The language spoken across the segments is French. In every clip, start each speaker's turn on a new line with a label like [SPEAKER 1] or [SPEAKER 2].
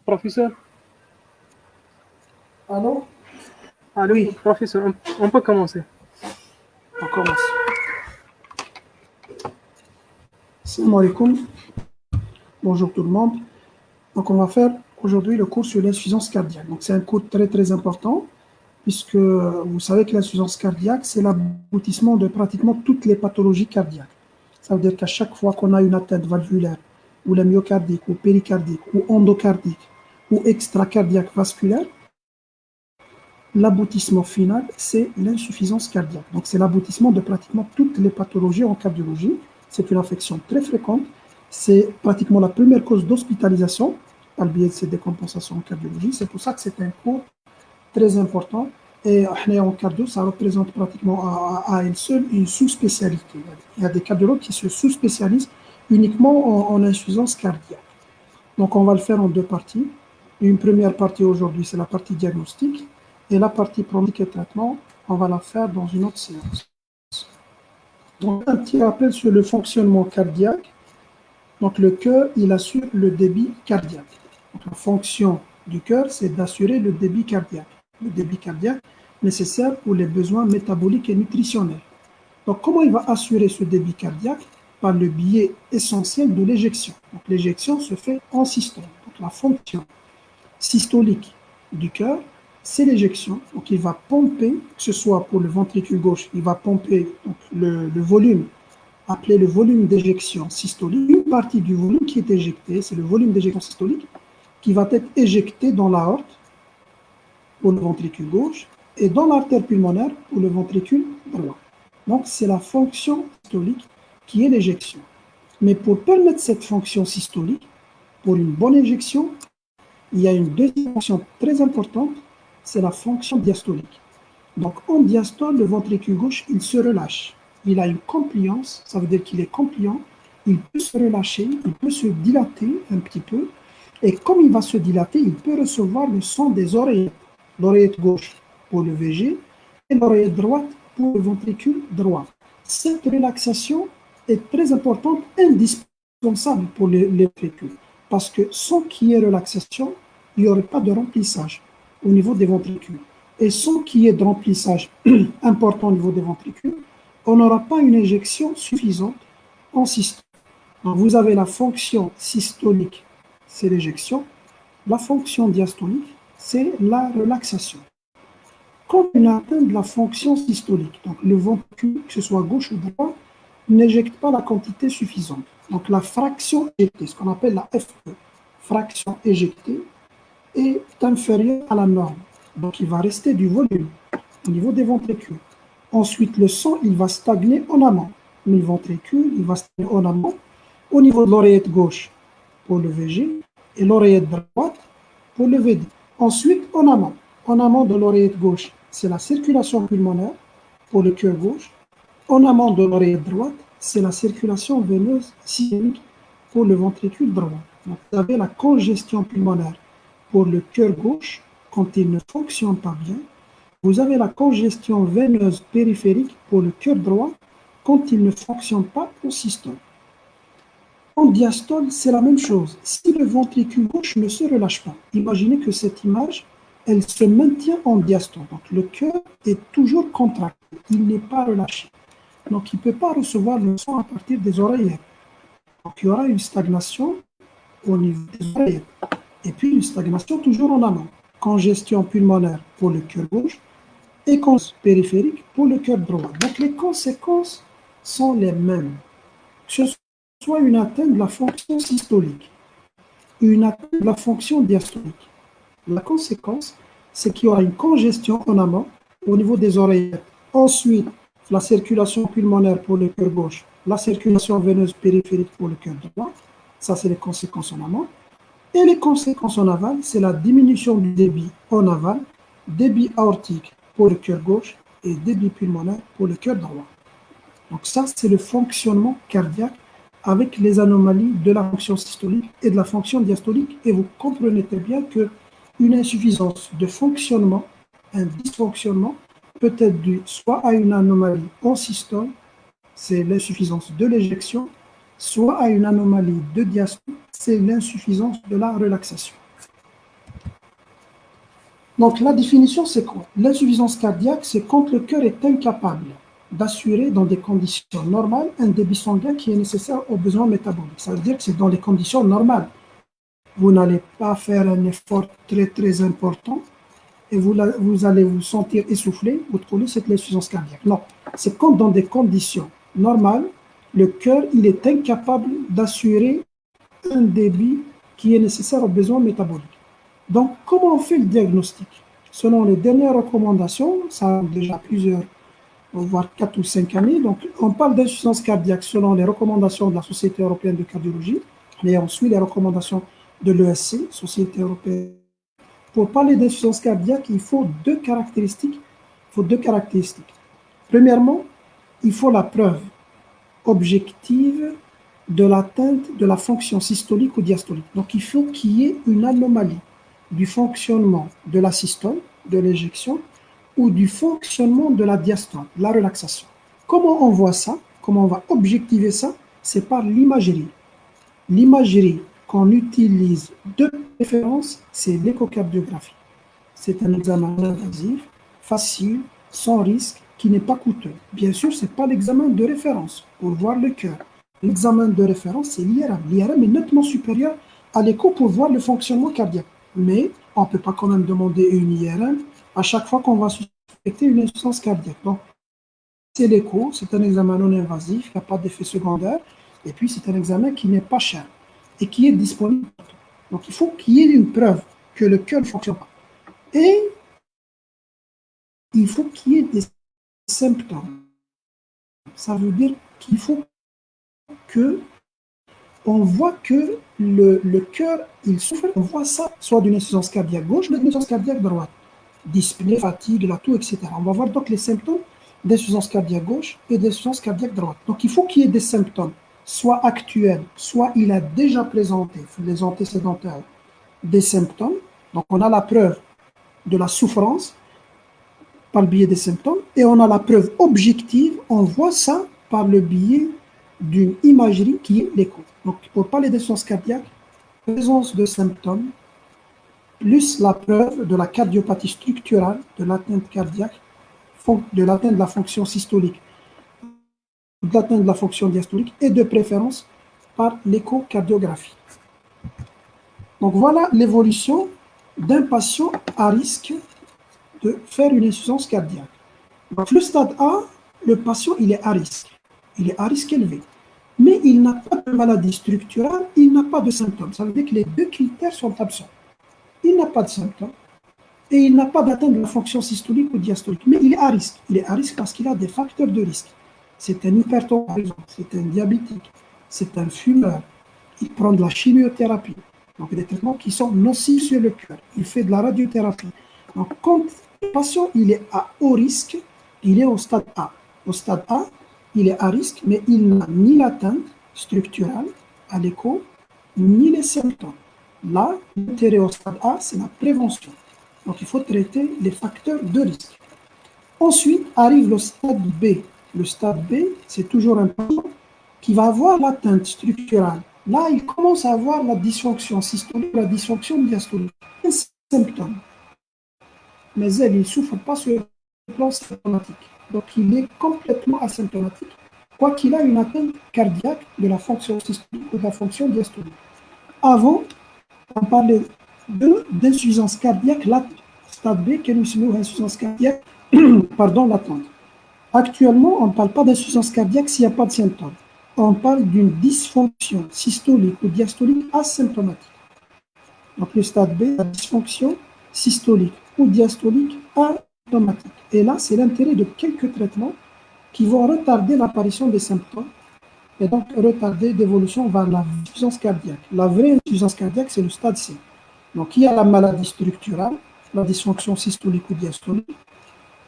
[SPEAKER 1] Professeur?
[SPEAKER 2] Allô?
[SPEAKER 1] Ah oui, professeur, on peut commencer.
[SPEAKER 2] On commence. Salam alaikum. Bonjour tout le monde. Donc on va faire aujourd'hui le cours sur l'insuffisance cardiaque. Donc c'est un cours très très important puisque vous savez que l'insuffisance cardiaque c'est l'aboutissement de pratiquement toutes les pathologies cardiaques. Ça veut dire qu'à chaque fois qu'on a une atteinte valvulaire ou la myocardique ou péricardique ou endocardique ou extracardiaque vasculaire, l'aboutissement final, c'est l'insuffisance cardiaque. Donc, c'est l'aboutissement de pratiquement toutes les pathologies en cardiologie. C'est une affection très fréquente. C'est pratiquement la première cause d'hospitalisation par le biais de ces décompensations en cardiologie. C'est pour ça que c'est un cours très important. Et en cardio, ça représente pratiquement à elle seule une sous-spécialité. Il y a des cardiologues qui se sous-spécialisent uniquement en insuffisance cardiaque. Donc, on va le faire en deux parties. Une première partie aujourd'hui, c'est la partie diagnostique. Et la partie pronostic et traitement, on va la faire dans une autre séance. Donc, un petit rappel sur le fonctionnement cardiaque. Donc, le cœur, il assure le débit cardiaque. Donc, la fonction du cœur, c'est d'assurer le débit cardiaque. Le débit cardiaque nécessaire pour les besoins métaboliques et nutritionnels. Donc, comment il va assurer ce débit cardiaque? Par le biais essentiel de l'éjection. Donc, l'éjection se fait en systole. Donc, la fonction systolique du cœur, c'est l'éjection. Donc, il va pomper, que ce soit pour le ventricule gauche, il va pomper donc, le volume, appelé le volume d'éjection systolique. Une partie du volume qui est éjecté, c'est le volume d'éjection systolique qui va être éjecté dans l'aorte pour le ventricule gauche et dans l'artère pulmonaire pour le ventricule droit. Donc, c'est la fonction systolique qui est l'éjection. Mais pour permettre cette fonction systolique, pour une bonne éjection, il y a une deuxième fonction très importante, c'est la fonction diastolique. Donc, en diastole, le ventricule gauche, il se relâche. Il a une compliance, ça veut dire qu'il est compliant, il peut se relâcher, il peut se dilater un petit peu, et comme il va se dilater, il peut recevoir le son des oreillettes. L'oreillette gauche pour le VG et l'oreillette droite pour le ventricule droit. Cette relaxation est très importante, indispensable pour les ventricules, parce que sans qu'il y ait relaxation, il n'y aurait pas de remplissage au niveau des ventricules. Et sans qu'il y ait de remplissage important au niveau des ventricules, on n'aura pas une éjection suffisante en systole. Donc vous avez la fonction systolique, c'est l'éjection. La fonction diastolique, c'est la relaxation. Quand on atteint de la fonction systolique, donc le ventricule, que ce soit gauche ou droit, n'éjecte pas la quantité suffisante. Donc la fraction éjectée, ce qu'on appelle la FE, fraction éjectée, est inférieure à la norme. Donc il va rester du volume au niveau des ventricules. Ensuite, le sang, il va stagner en amont. Le ventricule, il va stagner en amont au niveau de l'oreillette gauche pour le VG et l'oreillette droite pour le VD. Ensuite, en amont de l'oreillette gauche, c'est la circulation pulmonaire pour le cœur gauche. En amont de l'oreillette droite, c'est la circulation veineuse systémique pour le ventricule droit. Donc, vous avez la congestion pulmonaire pour le cœur gauche quand il ne fonctionne pas bien. Vous avez la congestion veineuse périphérique pour le cœur droit quand il ne fonctionne pas au systole. En diastole, c'est la même chose. Si le ventricule gauche ne se relâche pas, imaginez que cette image, elle se maintient en diastole. Donc le cœur est toujours contracté, il n'est pas relâché. donc il ne peut pas recevoir le son à partir des oreillettes. Donc il y aura une stagnation au niveau des oreillettes. Et puis une stagnation toujours en amont. Congestion pulmonaire pour le cœur gauche et congestion périphérique pour le cœur droit. Donc les conséquences sont les mêmes. Que ce soit une atteinte de la fonction systolique, une atteinte de la fonction diastolique. La conséquence, c'est qu'il y aura une congestion en amont au niveau des oreillettes. Ensuite, la circulation pulmonaire pour le cœur gauche, la circulation veineuse périphérique pour le cœur droit. Ça, c'est les conséquences en amont. Et les conséquences en aval, c'est la diminution du débit en aval, débit aortique pour le cœur gauche et débit pulmonaire pour le cœur droit. Donc ça, c'est le fonctionnement cardiaque avec les anomalies de la fonction systolique et de la fonction diastolique. Et vous comprenez très bien qu'une insuffisance de fonctionnement, un dysfonctionnement, peut être dû soit à une anomalie en systole, c'est l'insuffisance de l'éjection, soit à une anomalie de diastole, c'est l'insuffisance de la relaxation. Donc la définition, c'est quoi? L'insuffisance cardiaque, c'est quand le cœur est incapable d'assurer dans des conditions normales un débit sanguin qui est nécessaire aux besoins métaboliques. Ça veut dire que c'est dans les conditions normales. Vous n'allez pas faire un effort très très important et vous allez vous sentir essoufflé, vous trouvez cette l'insuffisance cardiaque. Non, c'est quand dans des conditions normales, le cœur il est incapable d'assurer un débit qui est nécessaire aux besoins métaboliques. Donc, comment on fait le diagnostic? Selon les dernières recommandations, ça a déjà plusieurs, voire 4 ou 5 années, donc on parle d'insuffisance cardiaque selon les recommandations de la Société européenne de cardiologie, mais on suit les recommandations de l'ESC, Société européenne. Pour parler d'insuffisance cardiaque, il faut deux caractéristiques. Premièrement, il faut la preuve objective de l'atteinte de la fonction systolique ou diastolique. Donc, il faut qu'il y ait une anomalie du fonctionnement de la systole, de l'éjection, ou du fonctionnement de la diastole, la relaxation. Comment on voit ça? Comment on va objectiver ça? C'est par l'imagerie. L'imagerie qu'on utilise de préférence, c'est l'échocardiographie. C'est un examen invasif, facile, sans risque, qui n'est pas coûteux. Bien sûr, ce n'est pas l'examen de référence pour voir le cœur. L'examen de référence, c'est l'IRM. L'IRM est nettement supérieur à l'écho pour voir le fonctionnement cardiaque. Mais on ne peut pas quand même demander une IRM à chaque fois qu'on va suspecter une insuffisance cardiaque. Donc, c'est l'écho, c'est un examen non invasif, il n'y a pas d'effet secondaire, et puis c'est un examen qui n'est pas cher et qui est disponible. Donc, il faut qu'il y ait une preuve que le cœur ne fonctionne pas. Et il faut qu'il y ait des symptômes. Ça veut dire qu'il faut que on voit que le cœur, il souffre, on voit ça, soit d'une insuffisance cardiaque gauche, ou d'une insuffisance cardiaque droite. Dyspnée, fatigue, la toux, etc. On va voir donc les symptômes d'insuffisance cardiaque gauche et d'insuffisance cardiaque droite. Donc il faut qu'il y ait des symptômes, soit actuels, soit il a déjà présenté, les antécédentaires, des symptômes. Donc on a la preuve de la souffrance par le biais des symptômes et on a la preuve objective, on voit ça par le biais d'une imagerie qui est l'écho. Donc, pour parler d'insuffisance cardiaque, présence de symptômes, plus la preuve de la cardiopathie structurale, de l'atteinte cardiaque, de l'atteinte de la fonction systolique, de l'atteinte de la fonction diastolique, et de préférence par l'échocardiographie. Donc, voilà l'évolution d'un patient à risque de faire une insuffisance cardiaque. Donc, le stade A, le patient, il est à risque. Il est à risque élevé. Mais il n'a pas de maladie structurelle, il n'a pas de symptômes. Ça veut dire que les deux critères sont absents. Il n'a pas de symptômes et il n'a pas d'atteinte de la fonction systolique ou diastolique. Mais il est à risque. Il est à risque parce qu'il a des facteurs de risque. C'est un hypertendu, par exemple, c'est un diabétique, c'est un fumeur, il prend de la chimiothérapie. Donc des traitements qui sont nocifs sur le cœur. Il fait de la radiothérapie. Donc quand le patient il est à haut risque, il est au stade A. Au stade A, il est à risque, mais il n'a ni l'atteinte structurelle à l'écho, ni les symptômes. Là, l'intérêt au stade A, c'est la prévention. Donc, il faut traiter les facteurs de risque. Ensuite, arrive le stade B. Le stade B, c'est toujours un patient qui va avoir l'atteinte structurelle. Là, il commence à avoir la dysfonction systolique, la dysfonction diastolique. Les symptômes. Mais elle, il ne souffre pas sur le plan symptomatique. donc il est complètement asymptomatique, quoi qu'il a une atteinte cardiaque de la fonction systolique ou de la fonction diastolique. Avant, on parlait d'insuffisance cardiaque latente, stade B, qui nous insuffisance cardiaque latente. Actuellement, on ne parle pas d'insuffisance cardiaque s'il n'y a pas de symptômes. On parle d'une dysfonction systolique ou diastolique asymptomatique. Donc le stade B, la dysfonction systolique ou diastolique asymptomatique. Et là, c'est l'intérêt de quelques traitements qui vont retarder l'apparition des symptômes et donc retarder l'évolution vers la insuffisance cardiaque. La vraie insuffisance cardiaque, c'est le stade C. Donc il y a la maladie structurale, la dysfonction systolique ou diastolique,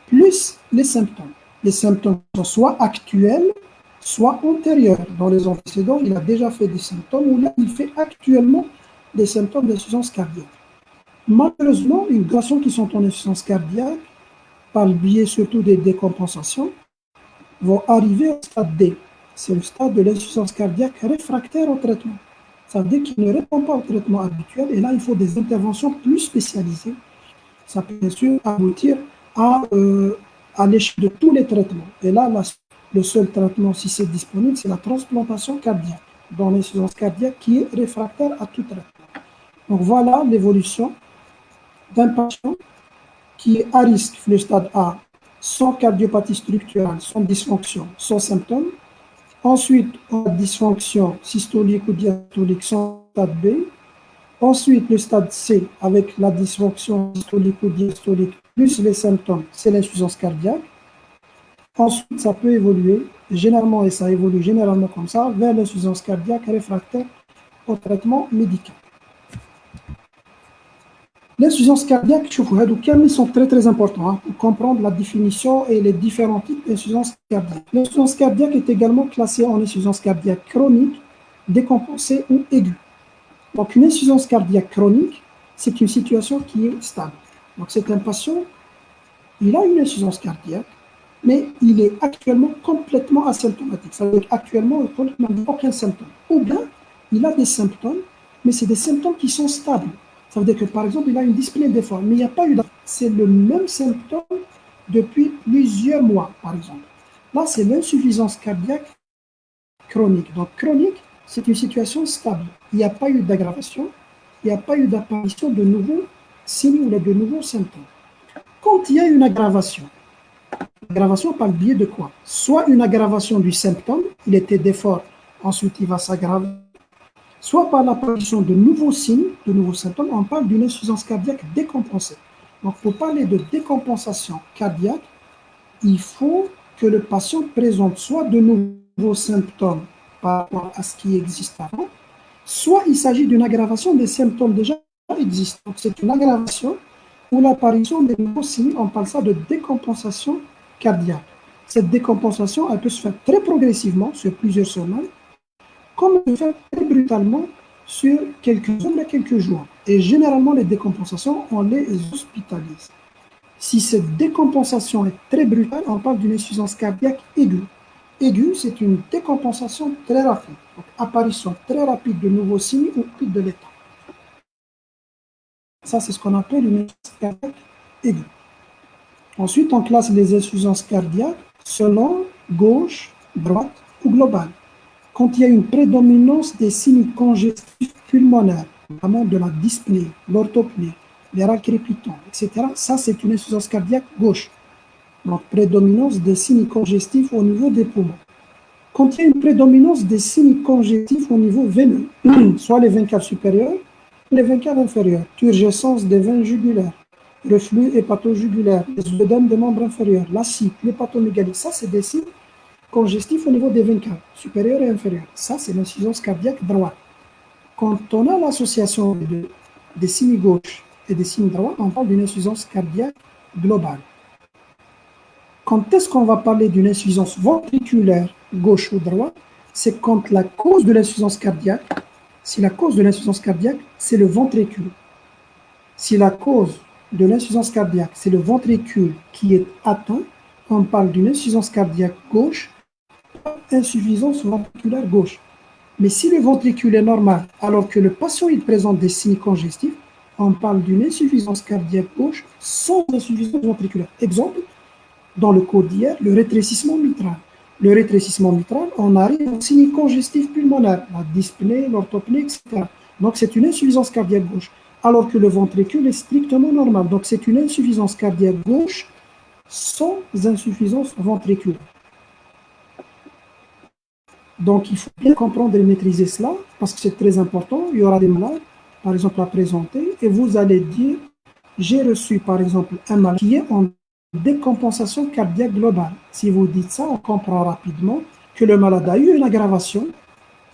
[SPEAKER 2] plus les symptômes. Les symptômes sont soit actuels, soit antérieurs. Dans les antécédents, il a déjà fait des symptômes, ou là, il fait actuellement des symptômes d'insuffisance cardiaque. Malheureusement, une personne qui sont en insuffisance cardiaque, par le biais surtout des décompensations, vont arriver au stade D. C'est le stade de l'insuffisance cardiaque réfractaire au traitement. Ça veut dire qu'il ne répond pas au traitement habituel, et là, il faut des interventions plus spécialisées. Ça peut bien sûr aboutir à l'échec de tous les traitements. Et là, le seul traitement, si c'est disponible, c'est la transplantation cardiaque, dans l'insuffisance cardiaque qui est réfractaire à tout traitement. Donc voilà l'évolution d'un patient qui est à risque, le stade A, sans cardiopathie structurale, sans dysfonction, sans symptômes. Ensuite, on a dysfonction systolique ou diastolique sans stade B. Ensuite, le stade C, avec la dysfonction systolique ou diastolique, plus les symptômes, c'est l'insuffisance cardiaque. Ensuite, ça peut évoluer, généralement, et ça évolue généralement comme ça, vers l'insuffisance cardiaque réfractaire au traitement médical. L'insuffisance cardiaque, ils sont très très importants pour comprendre la définition et les différents types d'insuffisance cardiaque. L'insuffisance cardiaque est également classée en insuffisance cardiaque chronique, décompensée ou aiguë. Donc une insuffisance cardiaque chronique, c'est une situation qui est stable. Donc c'est un patient, il a une insuffisance cardiaque, mais il est actuellement complètement asymptomatique. Ça veut dire actuellement, il n'a aucun symptôme. Ou bien, il a des symptômes, mais c'est des symptômes qui sont stables. Ça veut dire que, par exemple, il a une dyspnée d'effort, mais il n'y a pas eu d'effort. C'est le même symptôme depuis plusieurs mois, par exemple. Là, c'est l'insuffisance cardiaque chronique. Donc, chronique, c'est une situation stable. Il n'y a pas eu d'aggravation, il n'y a pas eu d'apparition de nouveaux signes ou de nouveaux symptômes. Quand il y a une aggravation par le biais de quoi? Soit une aggravation du symptôme, il était d'effort, ensuite il va s'aggraver, soit par l'apparition de nouveaux signes, de nouveaux symptômes, on parle d'une insuffisance cardiaque décompensée. Donc, pour parler de décompensation cardiaque, il faut que le patient présente soit de nouveaux symptômes par rapport à ce qui existe avant, soit il s'agit d'une aggravation des symptômes déjà existants. Donc, c'est une aggravation ou l'apparition des nouveaux signes, on parle ça de décompensation cardiaque. Cette décompensation, elle peut se faire très progressivement sur plusieurs semaines, comme elle peut se faire très brutalement sur quelques heures et quelques jours. Et généralement, les décompensations, on les hospitalise. Si cette décompensation est très brutale, on parle d'une insuffisance cardiaque aiguë. Aiguë, c'est une décompensation très rapide. Donc, apparition très rapide de nouveaux signes ou pic de l'état. Ça, c'est ce qu'on appelle une insuffisance cardiaque aiguë. Ensuite, on classe les insuffisances cardiaques selon gauche, droite ou globale. Quand il y a une prédominance des signes congestifs pulmonaires, notamment de la dyspnée, l'orthopnée, les râles crépitants, etc., ça, c'est une insuffisance cardiaque gauche. Donc, prédominance des signes congestifs au niveau des poumons. Quand il y a une prédominance des signes congestifs au niveau veineux, soit les veines caves supérieures, les veines caves inférieures, turgescence des veines jugulaires, reflux hépatojugulaire, les œdèmes des membres inférieurs, la cyste, l'hépatomégalie, ça c'est des signes congestifs au niveau des veines caves, supérieures et inférieures. Ça c'est l'insuffisance cardiaque droite. Quand on a l'association des signes gauche et des signes droits, on parle d'une insuffisance cardiaque globale. Quand est-ce qu'on va parler d'une insuffisance ventriculaire gauche ou droite? C'est quand la cause de l'insuffisance cardiaque, si la cause de l'insuffisance cardiaque, c'est le ventricule. Si la cause de l'insuffisance cardiaque, c'est le ventricule qui est atteint, on parle d'une insuffisance cardiaque gauche, insuffisance ventriculaire gauche. Mais si le ventricule est normal, alors que le patient il présente des signes congestifs, on parle d'une insuffisance cardiaque gauche sans insuffisance ventriculaire. Exemple, dans le cours d'hier, le rétrécissement mitral. Le rétrécissement mitral, on arrive au signe congestif pulmonaire, la dyspnée, l'orthopnée, etc. Donc, c'est une insuffisance cardiaque gauche, alors que le ventricule est strictement normal. Donc, c'est une insuffisance cardiaque gauche sans insuffisance ventriculaire. Donc, il faut bien comprendre et maîtriser cela, parce que c'est très important. Il y aura des malades, par exemple, à présenter, et vous allez dire, j'ai reçu, par exemple, un malade qui est en décompensation cardiaque globale. Si vous dites ça, on comprend rapidement que le malade a eu une aggravation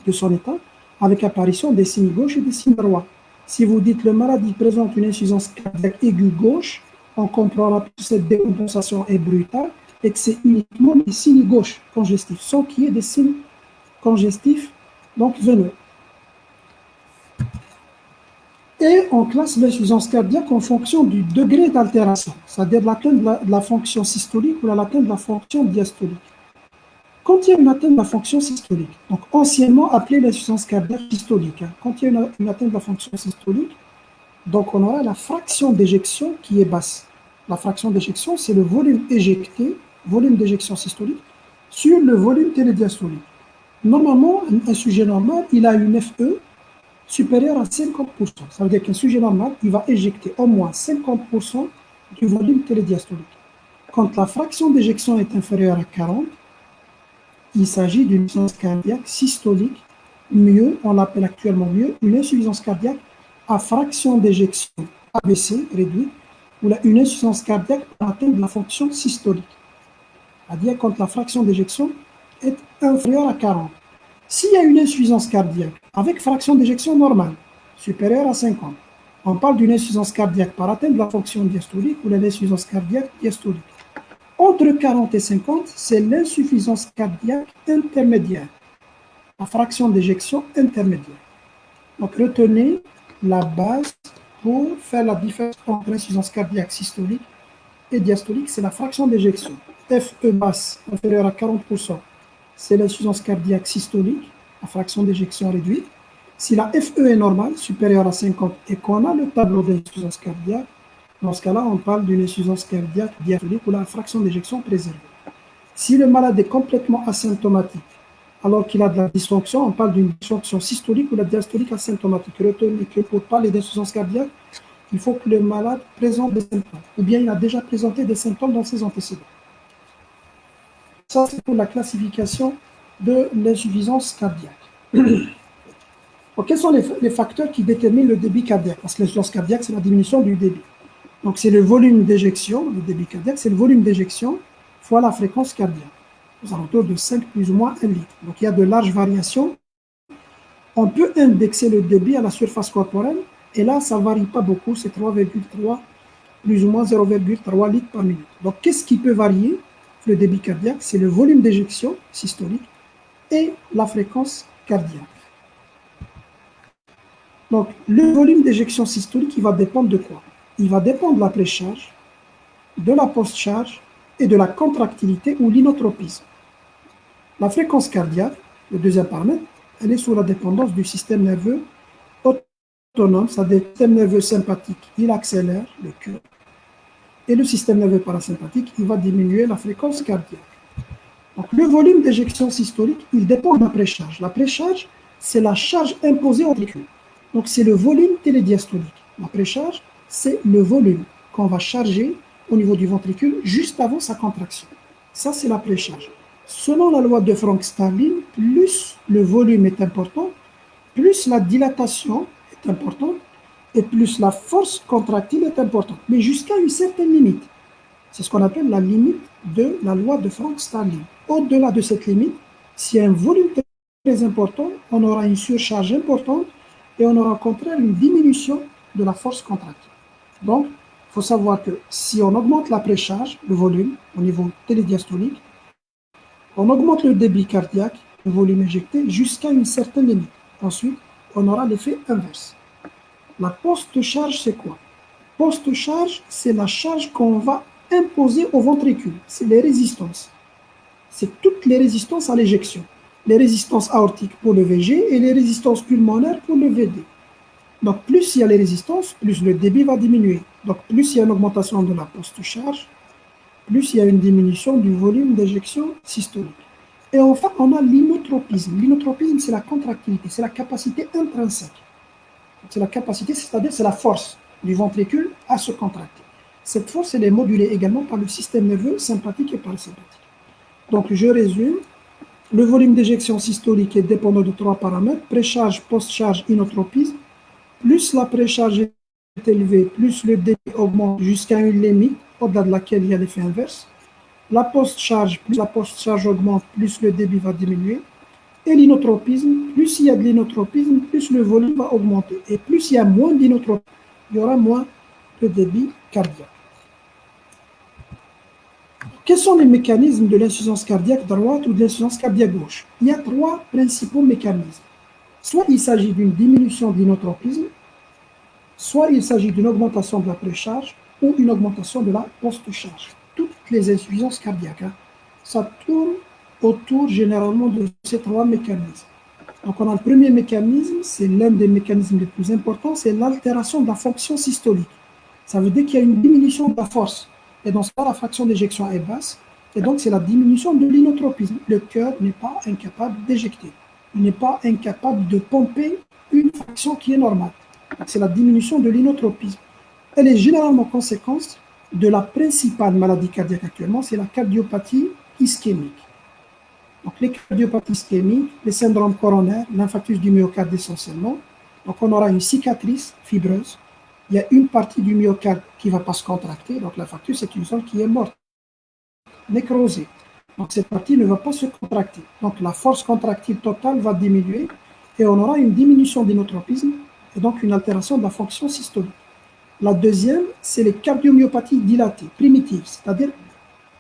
[SPEAKER 2] de son état avec apparition des signes gauches et des signes droits. Si vous dites le malade il présente une insuffisance cardiaque aiguë gauche, on comprendra que cette décompensation est brutale et que c'est uniquement des signes gauches congestifs, sans qu'il y ait des signes congestifs donc veineux. Et on classe l'insuffisance cardiaque en fonction du degré d'altération, c'est-à-dire l'atteinte de la fonction systolique ou l'atteinte de la fonction diastolique. Quand il y a une atteinte de la fonction systolique, donc anciennement appelée l'insuffisance cardiaque systolique, quand il y a une atteinte de la fonction systolique, donc on aura la fraction d'éjection qui est basse. La fraction d'éjection, c'est le volume éjecté, volume d'éjection systolique, sur le volume télédiastolique. Normalement, un sujet normal, il a une FE supérieure à 50%. Ça veut dire qu'un sujet normal, il va éjecter au moins 50% du volume télédiastolique. Quand la fraction d'éjection est inférieure à 40, il s'agit d'une insuffisance cardiaque systolique. Mieux, on l'appelle actuellement mieux, une insuffisance cardiaque à fraction d'éjection ABC réduite, ou une insuffisance cardiaque pour atteindre la fonction systolique. C'est-à-dire quand la fraction d'éjection est inférieure à 40. S'il y a une insuffisance cardiaque avec fraction d'éjection normale, supérieure à 50, on parle d'une insuffisance cardiaque par atteinte de la fonction diastolique ou l'insuffisance cardiaque diastolique. Entre 40 et 50, c'est l'insuffisance cardiaque intermédiaire, la fraction d'éjection intermédiaire. Donc retenez la base pour faire la différence entre l'insuffisance cardiaque systolique et diastolique, c'est la fraction d'éjection. FE basse inférieure à 40%, c'est l'insuffisance cardiaque systolique, la fraction d'éjection réduite. Si la FE est normale, supérieure à 50, et qu'on a le tableau d'insuffisance cardiaque, dans ce cas-là, on parle d'une insuffisance cardiaque diastolique ou la fraction d'éjection préservée. Si le malade est complètement asymptomatique, alors qu'il a de la dysfonction, on parle d'une dysfonction systolique ou la diastolique asymptomatique. Retenez que pour parler d'insuffisance cardiaque, il faut que le malade présente des symptômes, ou bien il a déjà présenté des symptômes dans ses antécédents. Ça, c'est pour la classification de l'insuffisance cardiaque. Donc, quels sont les facteurs qui déterminent le débit cardiaque? Parce que l'insuffisance cardiaque, c'est la diminution du débit. Donc, c'est le volume d'éjection, le débit cardiaque, c'est le volume d'éjection fois la fréquence cardiaque, aux alentours de 5 plus ou moins 1 litre. Donc, il y a de larges variations. On peut indexer le débit à la surface corporelle, et là, ça ne varie pas beaucoup, c'est 3,3 plus ou moins 0,3 litres par minute. Donc, qu'est-ce qui peut varier le débit cardiaque? C'est le volume d'éjection systolique et la fréquence cardiaque. Donc, le volume d'éjection systolique, il va dépendre de quoi? Il va dépendre de la précharge, de la post-charge et de la contractilité ou l'inotropisme. La fréquence cardiaque, le deuxième paramètre, elle est sous la dépendance du système nerveux autonome, c'est-à-dire le système nerveux sympathique, il accélère le cœur. Et le système nerveux parasympathique, il va diminuer la fréquence cardiaque. Donc, le volume d'éjection systolique, il dépend de la précharge. La précharge, c'est la charge imposée au ventricule. Donc, c'est le volume télédiastolique. La précharge, c'est le volume qu'on va charger au niveau du ventricule juste avant sa contraction. Ça, c'est la précharge. Selon la loi de Frank-Starling, plus le volume est important, plus la dilatation est importante, et plus la force contractile est importante, mais jusqu'à une certaine limite. C'est ce qu'on appelle la limite de la loi de Frank-Starling. Au-delà de cette limite, s'il y a un volume très important, on aura une surcharge importante et on aura au contraire une diminution de la force contractile. Donc, il faut savoir que si on augmente la précharge, le volume, au niveau télédiastolique, on augmente le débit cardiaque, le volume éjecté, jusqu'à une certaine limite. Ensuite, on aura l'effet inverse. La post-charge, c'est quoi? Post-charge, c'est la charge qu'on va imposer au ventricule. C'est les résistances. C'est toutes les résistances à l'éjection. Les résistances aortiques pour le VG et les résistances pulmonaires pour le VD. Donc, plus il y a les résistances, plus le débit va diminuer. Donc, plus il y a une augmentation de la post-charge, plus il y a une diminution du volume d'éjection systolique. Et enfin, on a l'inotropisme. L'inotropisme, c'est la contractilité, c'est la capacité intrinsèque. C'est la capacité, c'est-à-dire c'est la force du ventricule à se contracter. Cette force, elle est modulée également par le système nerveux sympathique et parasympathique. Donc, je résume. Le volume d'éjection systolique est dépendant de 3 paramètres, précharge, post-charge, inotropisme. Plus la précharge est élevée, plus le débit augmente jusqu'à une limite, au-delà de laquelle il y a l'effet inverse. La post-charge, plus la post-charge augmente, plus le débit va diminuer. Et l'inotropisme, plus il y a de l'inotropisme, plus le volume va augmenter. Et plus il y a moins d'inotropisme, il y aura moins de débit cardiaque. Quels sont les mécanismes de l'insuffisance cardiaque droite ou de l'insuffisance cardiaque gauche? Il y a 3 principaux mécanismes. Soit il s'agit d'une diminution de l'inotropisme, soit il s'agit d'une augmentation de la précharge ou une augmentation de la post-charge. Toutes les insuffisances cardiaques, ça tourne autour généralement de ces 3 mécanismes. Donc on a le premier mécanisme, c'est l'un des mécanismes les plus importants, c'est l'altération de la fonction systolique. Ça veut dire qu'il y a une diminution de la force. Et dans ce cas, la fraction d'éjection est basse. Et donc, c'est la diminution de l'inotropisme. Le cœur n'est pas incapable d'éjecter. Il n'est pas incapable de pomper une fraction qui est normale. C'est la diminution de l'inotropisme. Elle est généralement conséquence de la principale maladie cardiaque actuellement, c'est la cardiopathie ischémique. Donc, les cardiopathies ischémiques, les syndromes coronaires, l'infarctus du myocarde essentiellement. Donc, on aura une cicatrice fibreuse. Il y a une partie du myocarde qui ne va pas se contracter. Donc, l'infarctus, c'est une zone qui est morte, nécrosée. Donc, cette partie ne va pas se contracter. Donc, la force contractile totale va diminuer et on aura une diminution d'inotropisme et donc une altération de la fonction systolique. La deuxième, c'est les cardiomyopathies dilatées, primitives, c'est-à-dire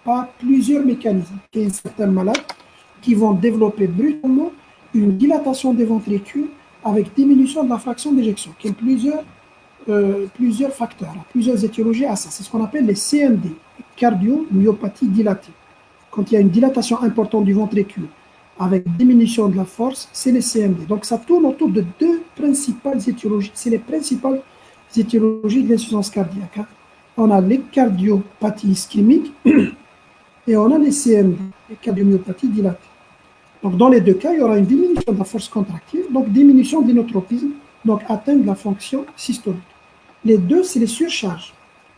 [SPEAKER 2] par plusieurs mécanismes. Il y a certains malades qui vont développer brutalement une dilatation des ventricules avec diminution de la fraction d'éjection, qui ont plusieurs facteurs, plusieurs étiologies à ça. C'est ce qu'on appelle les CMD, cardiomyopathie dilatée. Quand il y a une dilatation importante du ventricule avec diminution de la force, c'est les CMD. Donc ça tourne autour de 2 principales étiologies. C'est les principales étiologies de l'insuffisance cardiaque. On a les cardiopathies ischémiques et on a les CMD, les cardiomyopathies dilatées. Donc dans les 2 cas, il y aura une diminution de la force contractile, donc diminution de l'inotropisme, donc atteinte de la fonction systolique. Les 2, c'est les surcharges.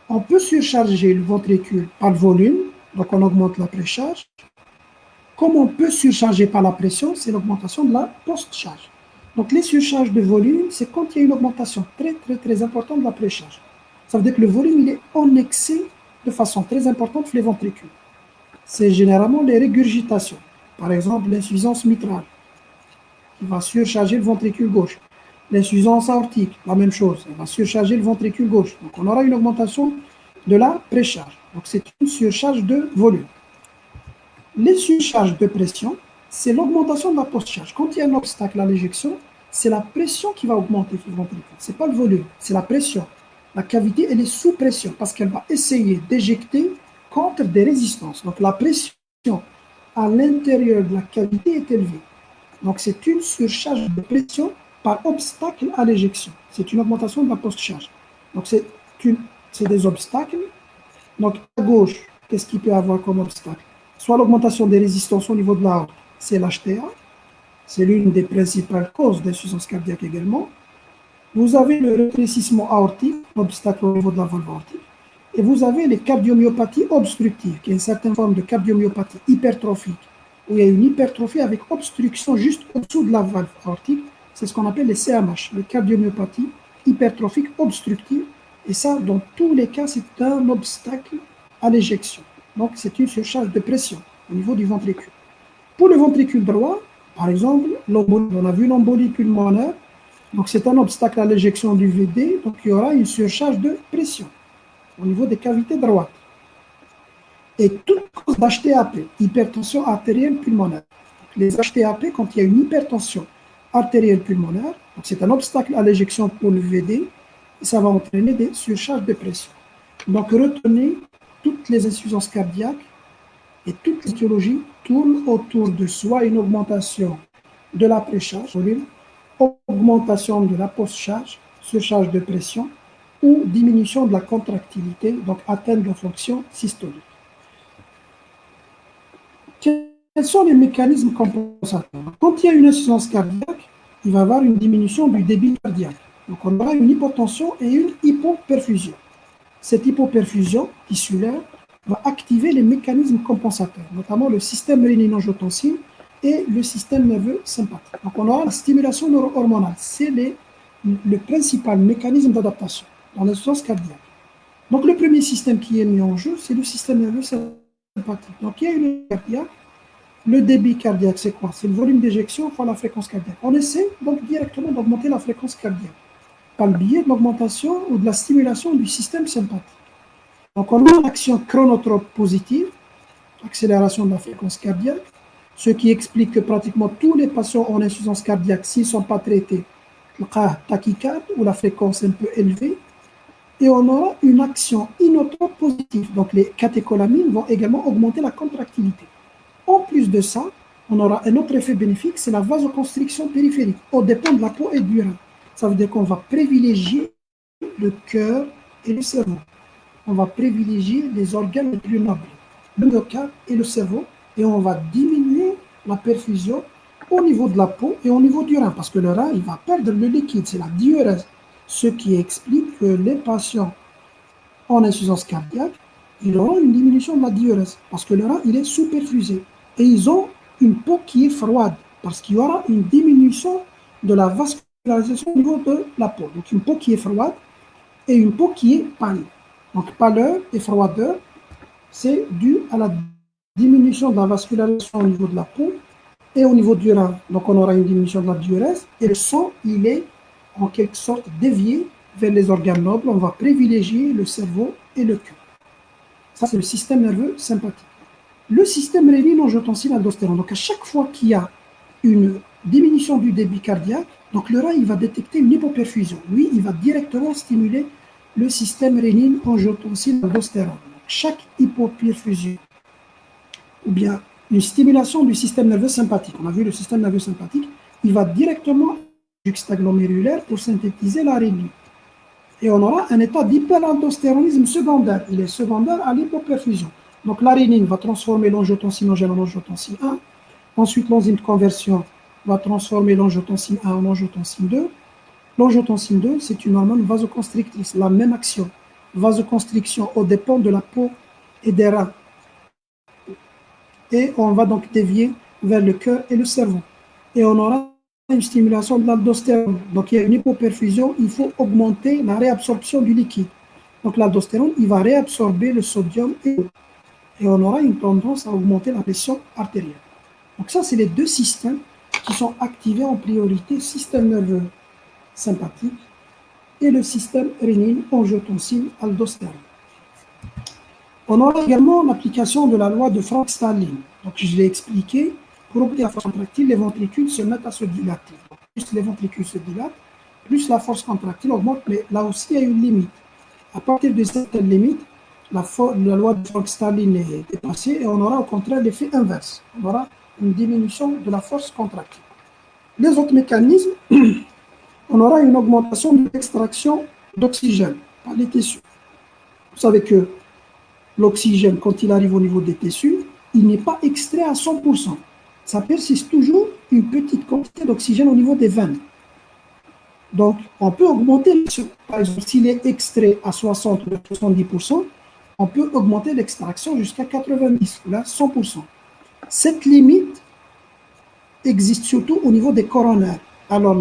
[SPEAKER 2] On peut surcharger le ventricule par le volume, donc on augmente la précharge. Comme on peut surcharger par la pression, c'est l'augmentation de la post-charge. Donc les surcharges de volume, c'est quand il y a une augmentation très importante de la précharge. Ça veut dire que le volume il est en excès de façon très importante sur les ventricules. C'est généralement les régurgitations. Par exemple, l'insuffisance mitrale, qui va surcharger le ventricule gauche. L'insuffisance aortique, la même chose, elle va surcharger le ventricule gauche. Donc on aura une augmentation de la précharge. Donc c'est une surcharge de volume. Les surcharges de pression, c'est l'augmentation de la post-charge. Quand il y a un obstacle à l'éjection, c'est la pression qui va augmenter sur le ventricule. Ce n'est pas le volume, c'est la pression. La cavité, elle est sous pression parce qu'elle va essayer d'éjecter contre des résistances. Donc la pression à l'intérieur de la cavité est élevée. Donc c'est une surcharge de pression par obstacle à l'éjection. C'est une augmentation de la post-charge. Donc c'est des obstacles. Donc à gauche, qu'est-ce qu'il peut y avoir comme obstacle? Soit l'augmentation des résistances au niveau de l'aorte, c'est l'HTA. C'est l'une des principales causes d'insuffisance cardiaque également. Vous avez le rétrécissement aortique, obstacle au niveau de la valve aortique. Et vous avez les cardiomyopathies obstructives, qui est une certaine forme de cardiomyopathie hypertrophique, où il y a une hypertrophie avec obstruction juste au-dessous de la valve aortique. C'est ce qu'on appelle les CMH, les cardiomyopathies hypertrophiques obstructives. Et ça, dans tous les cas, c'est un obstacle à l'éjection. Donc, c'est une surcharge de pression au niveau du ventricule. Pour le ventricule droit, par exemple, on a vu l'embolie pulmonaire. Donc, c'est un obstacle à l'éjection du VD. Donc, il y aura une surcharge de pression au niveau des cavités droites. Et toute cause d'HTAP, hypertension artérielle pulmonaire. Les HTAP, quand il y a une hypertension artérielle pulmonaire, c'est un obstacle à l'éjection pour le VD, et ça va entraîner des surcharges de pression. Donc, retenez, toutes les insuffisances cardiaques et toutes les étiologies tournent autour de soit une augmentation de la précharge, augmentation de la post-charge, surcharge de pression, ou diminution de la contractilité, donc atteinte de la fonction systolique. Quels sont les mécanismes compensateurs? Quand il y a une insuffisance cardiaque, il va y avoir une diminution du débit cardiaque. Donc, on aura une hypotension et une hypoperfusion. Cette hypoperfusion tissulaire va activer les mécanismes compensateurs, notamment le système rénine-angiotensine et le système nerveux sympathique. Donc, on aura la stimulation neuro-hormonale. C'est le principal mécanisme d'adaptation dans l'insuffisance cardiaque. Donc, le premier système qui est mis en jeu, c'est le système nerveux sympathique. Donc, il y a une cardiaque. Le débit cardiaque, c'est quoi? C'est le volume d'éjection fois la fréquence cardiaque. On essaie donc directement d'augmenter la fréquence cardiaque par le biais de l'augmentation ou de la stimulation du système sympathique. Donc, on a une action chronotrope positive, accélération de la fréquence cardiaque, ce qui explique que pratiquement tous les patients en insuffisance cardiaque, s'ils ne sont pas traités, le tachycarde ou la fréquence un peu élevée, et on aura une action inotrope positive. Donc, les catécholamines vont également augmenter la contractilité. En plus de ça, on aura un autre effet bénéfique, c'est la vasoconstriction périphérique, au dépend de la peau et du rein. Ça veut dire qu'on va privilégier le cœur et le cerveau. On va privilégier les organes les plus nobles, le myocarde et le cerveau, et on va diminuer la perfusion au niveau de la peau et au niveau du rein, parce que le rein, il va perdre le liquide, c'est la diurèse. Ce qui explique que les patients en insuffisance cardiaque, ils auront une diminution de la diurèse, parce que le rein, il est sous-perfusé. Et ils ont une peau qui est froide, parce qu'il y aura une diminution de la vascularisation au niveau de la peau. Donc une peau qui est froide et une peau qui est pâle. Donc pâleur et froideur, c'est dû à la diminution de la vascularisation au niveau de la peau et au niveau du rein. Donc on aura une diminution de la diurèse et le sang, il est en quelque sorte dévié vers les organes nobles. On va privilégier le cerveau et le cœur. Ça, c'est le système nerveux sympathique. Le système rénine-angiotensine-aldostérone. Donc, à chaque fois qu'il y a une diminution du débit cardiaque, donc le rein, il va détecter une hypoperfusion. Lui, il va directement stimuler le système rénine-angiotensine-aldostérone. Chaque hypoperfusion, ou bien une stimulation du système nerveux sympathique, on a vu le système nerveux sympathique, il va directement juxtaglomérulaire pour synthétiser la rénine. Et on aura un état d'hyperaldostéronisme secondaire. Il est secondaire à l'hypoperfusion. Donc la rénine va transformer l'angiotensinogène en angiotensine 1. Ensuite, l'enzyme de conversion va transformer l'angiotensin 1 en angiotensine 2. L'angiotensin 2, c'est une hormone vasoconstrictrice, la même action. Vasoconstriction au dépend de la peau et des reins. Et on va donc dévier vers le cœur et le cerveau. Et on aura une stimulation de l'aldostérone. Donc il y a une hypoperfusion, il faut augmenter la réabsorption du liquide. Donc l'aldostérone, il va réabsorber le sodium et l'eau. Et on aura une tendance à augmenter la pression artérielle. Donc ça, c'est les deux systèmes qui sont activés en priorité, système nerveux sympathique et le système rénine-angiotensine-aldostérone. On aura également l'application de la loi de Frank-Starling. Donc je l'ai expliqué, pour augmenter la force contractile, les ventricules se mettent à se dilater. Plus les ventricules se dilatent, plus la force contractile augmente, mais là aussi il y a une limite. À partir de certaines limites, la loi de Frank-Starling est dépassée et on aura au contraire l'effet inverse. On aura une diminution de la force contractile. Les autres mécanismes, on aura une augmentation de l'extraction d'oxygène par les tissus. Vous savez que l'oxygène, quand il arrive au niveau des tissus, il n'est pas extrait à 100%. Ça persiste toujours une petite quantité d'oxygène au niveau des veines. Donc, on peut augmenter, par exemple, s'il est extrait à 60 ou 70%, on peut augmenter l'extraction jusqu'à 90 ou là 100%. Cette limite existe surtout au niveau des coronaires. Alors,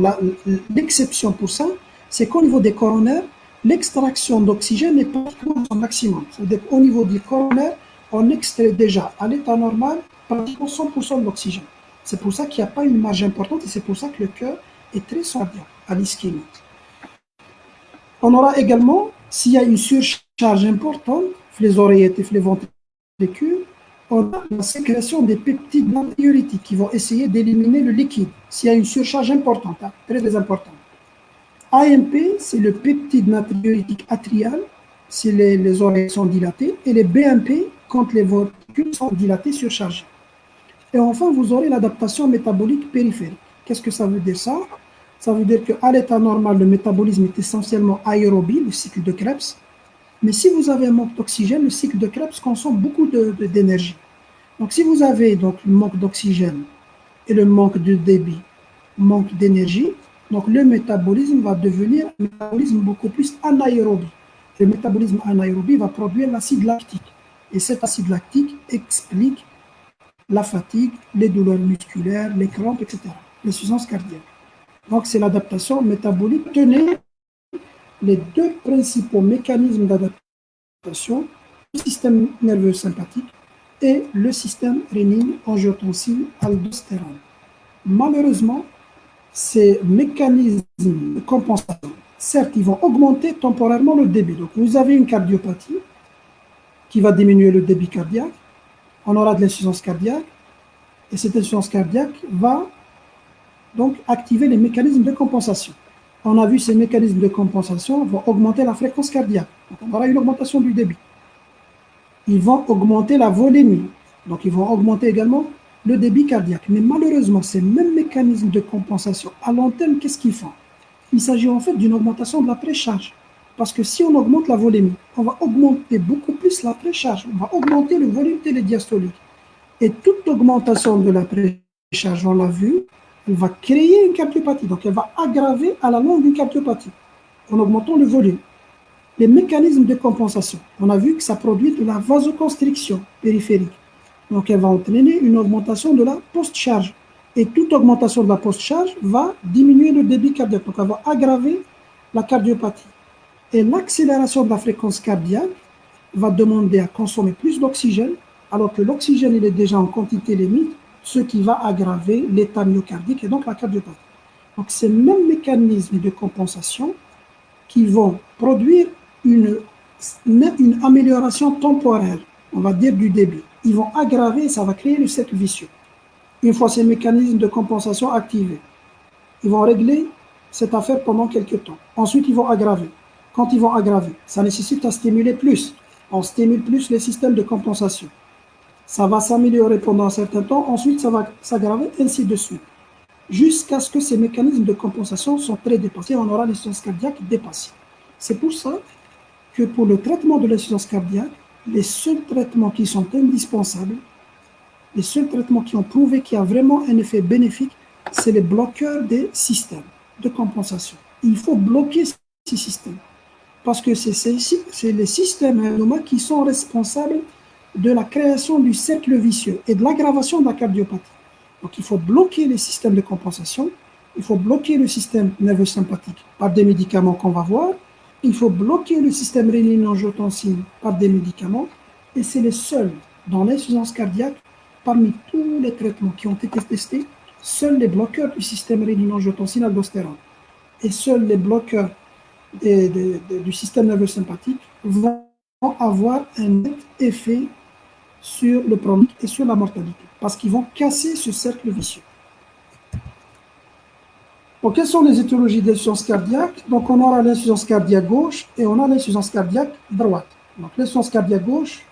[SPEAKER 2] l'exception pour ça, c'est qu'au niveau des coronaires, l'extraction d'oxygène n'est pas à son maximum. C'est-à-dire qu'au niveau du coronaire, on extrait déjà à l'état normal pratiquement 100% de l'oxygène. C'est pour ça qu'il n'y a pas une marge importante et c'est pour ça que le cœur est très sensible à l'ischémie. On aura également, s'il y a une surcharge importante, les oreillettes et les ventricules, on a la sécrétion des peptides natriurétiques qui vont essayer d'éliminer le liquide s'il y a une surcharge importante, très très importante. AMP, c'est le peptide natriurétique atrial, si les oreilles sont dilatées, et les BMP quand les ventricules sont dilatés, surchargés. Et enfin, vous aurez l'adaptation métabolique périphérique. Qu'est-ce que ça veut dire ça? Ça veut dire qu'à l'état normal, le métabolisme est essentiellement aérobie, le cycle de Krebs. Mais si vous avez un manque d'oxygène, le cycle de Krebs consomme beaucoup d'énergie. Donc, si vous avez donc le manque d'oxygène et le manque de débit, manque d'énergie, donc le métabolisme va devenir un métabolisme beaucoup plus anaérobie. Le métabolisme anaérobie va produire l'acide lactique. Et cet acide lactique explique la fatigue, les douleurs musculaires, les crampes, etc. L'insuffisance cardiaque. Donc, c'est l'adaptation métabolique. Tenez les deux principaux mécanismes d'adaptation, le système nerveux sympathique et le système rénine, angiotensine, aldostérone. Malheureusement, ces mécanismes de compensation, certes, ils vont augmenter temporairement le débit. Donc, vous avez une cardiopathie qui va diminuer le débit cardiaque, on aura de l'insuffisance cardiaque, et cette insuffisance cardiaque va donc activer les mécanismes de compensation. On a vu ces mécanismes de compensation vont augmenter la fréquence cardiaque. Donc, on aura une augmentation du débit. Ils vont augmenter la volémie. Donc, ils vont augmenter également le débit cardiaque. Mais malheureusement, ces mêmes mécanismes de compensation, à long terme, qu'est-ce qu'ils font? Il s'agit en fait d'une augmentation de la précharge. Parce que si on augmente la volémie, on va augmenter beaucoup plus la précharge. On va augmenter le volume télédiastolique. Et toute augmentation de la précharge, on l'a vu, elle va créer une cardiopathie. Donc, elle va aggraver à la longue une cardiopathie en augmentant le volume. Les mécanismes de compensation, on a vu que ça produit de la vasoconstriction périphérique. Donc, elle va entraîner une augmentation de la post-charge. Et toute augmentation de la post-charge va diminuer le débit cardiaque. Donc, elle va aggraver la cardiopathie. Et l'accélération de la fréquence cardiaque va demander à consommer plus d'oxygène, alors que l'oxygène, il est déjà en quantité limite, ce qui va aggraver l'état myocardique et donc la cardiopathie. Donc, ces mêmes mécanismes de compensation qui vont produire une amélioration temporaire, on va dire du débit. Ils vont aggraver, ça va créer le cercle vicieux. Une fois ces mécanismes de compensation activés, ils vont régler cette affaire pendant quelques temps. Ensuite, ils vont aggraver. Quand ils vont aggraver, ça nécessite à stimuler plus. On stimule plus les systèmes de compensation. Ça va s'améliorer pendant un certain temps. Ensuite, ça va s'aggraver, ainsi de suite. Jusqu'à ce que ces mécanismes de compensation sont très dépassés. On aura l'insuffisance cardiaque dépassée. C'est pour ça que pour le traitement de l'insuffisance cardiaque, les seuls traitements qui sont indispensables, les seuls traitements qui ont prouvé qu'il y a vraiment un effet bénéfique, c'est les bloqueurs des systèmes de compensation. Il faut bloquer ces systèmes parce que c'est les systèmes endogènes qui sont responsables de la création du cercle vicieux et de l'aggravation de la cardiopathie. Donc il faut bloquer les systèmes de compensation, il faut bloquer le système nerveux sympathique par des médicaments qu'on va voir, il faut bloquer le système rénine-angiotensine par des médicaments, et c'est les seuls dans l'insuffisance cardiaque, parmi tous les traitements qui ont été testés, seuls les bloqueurs du système rénine-angiotensine aldostérone et seuls les bloqueurs du système nerveux sympathique vont avoir un net effet sur le pronostic et sur la mortalité, parce qu'ils vont casser ce cercle vicieux. Donc, quelles sont les étiologies de l'insuffisance cardiaque? Donc, on aura l'insuffisance cardiaque gauche et on a l'insuffisance cardiaque droite. Donc, l'insuffisance cardiaque gauche,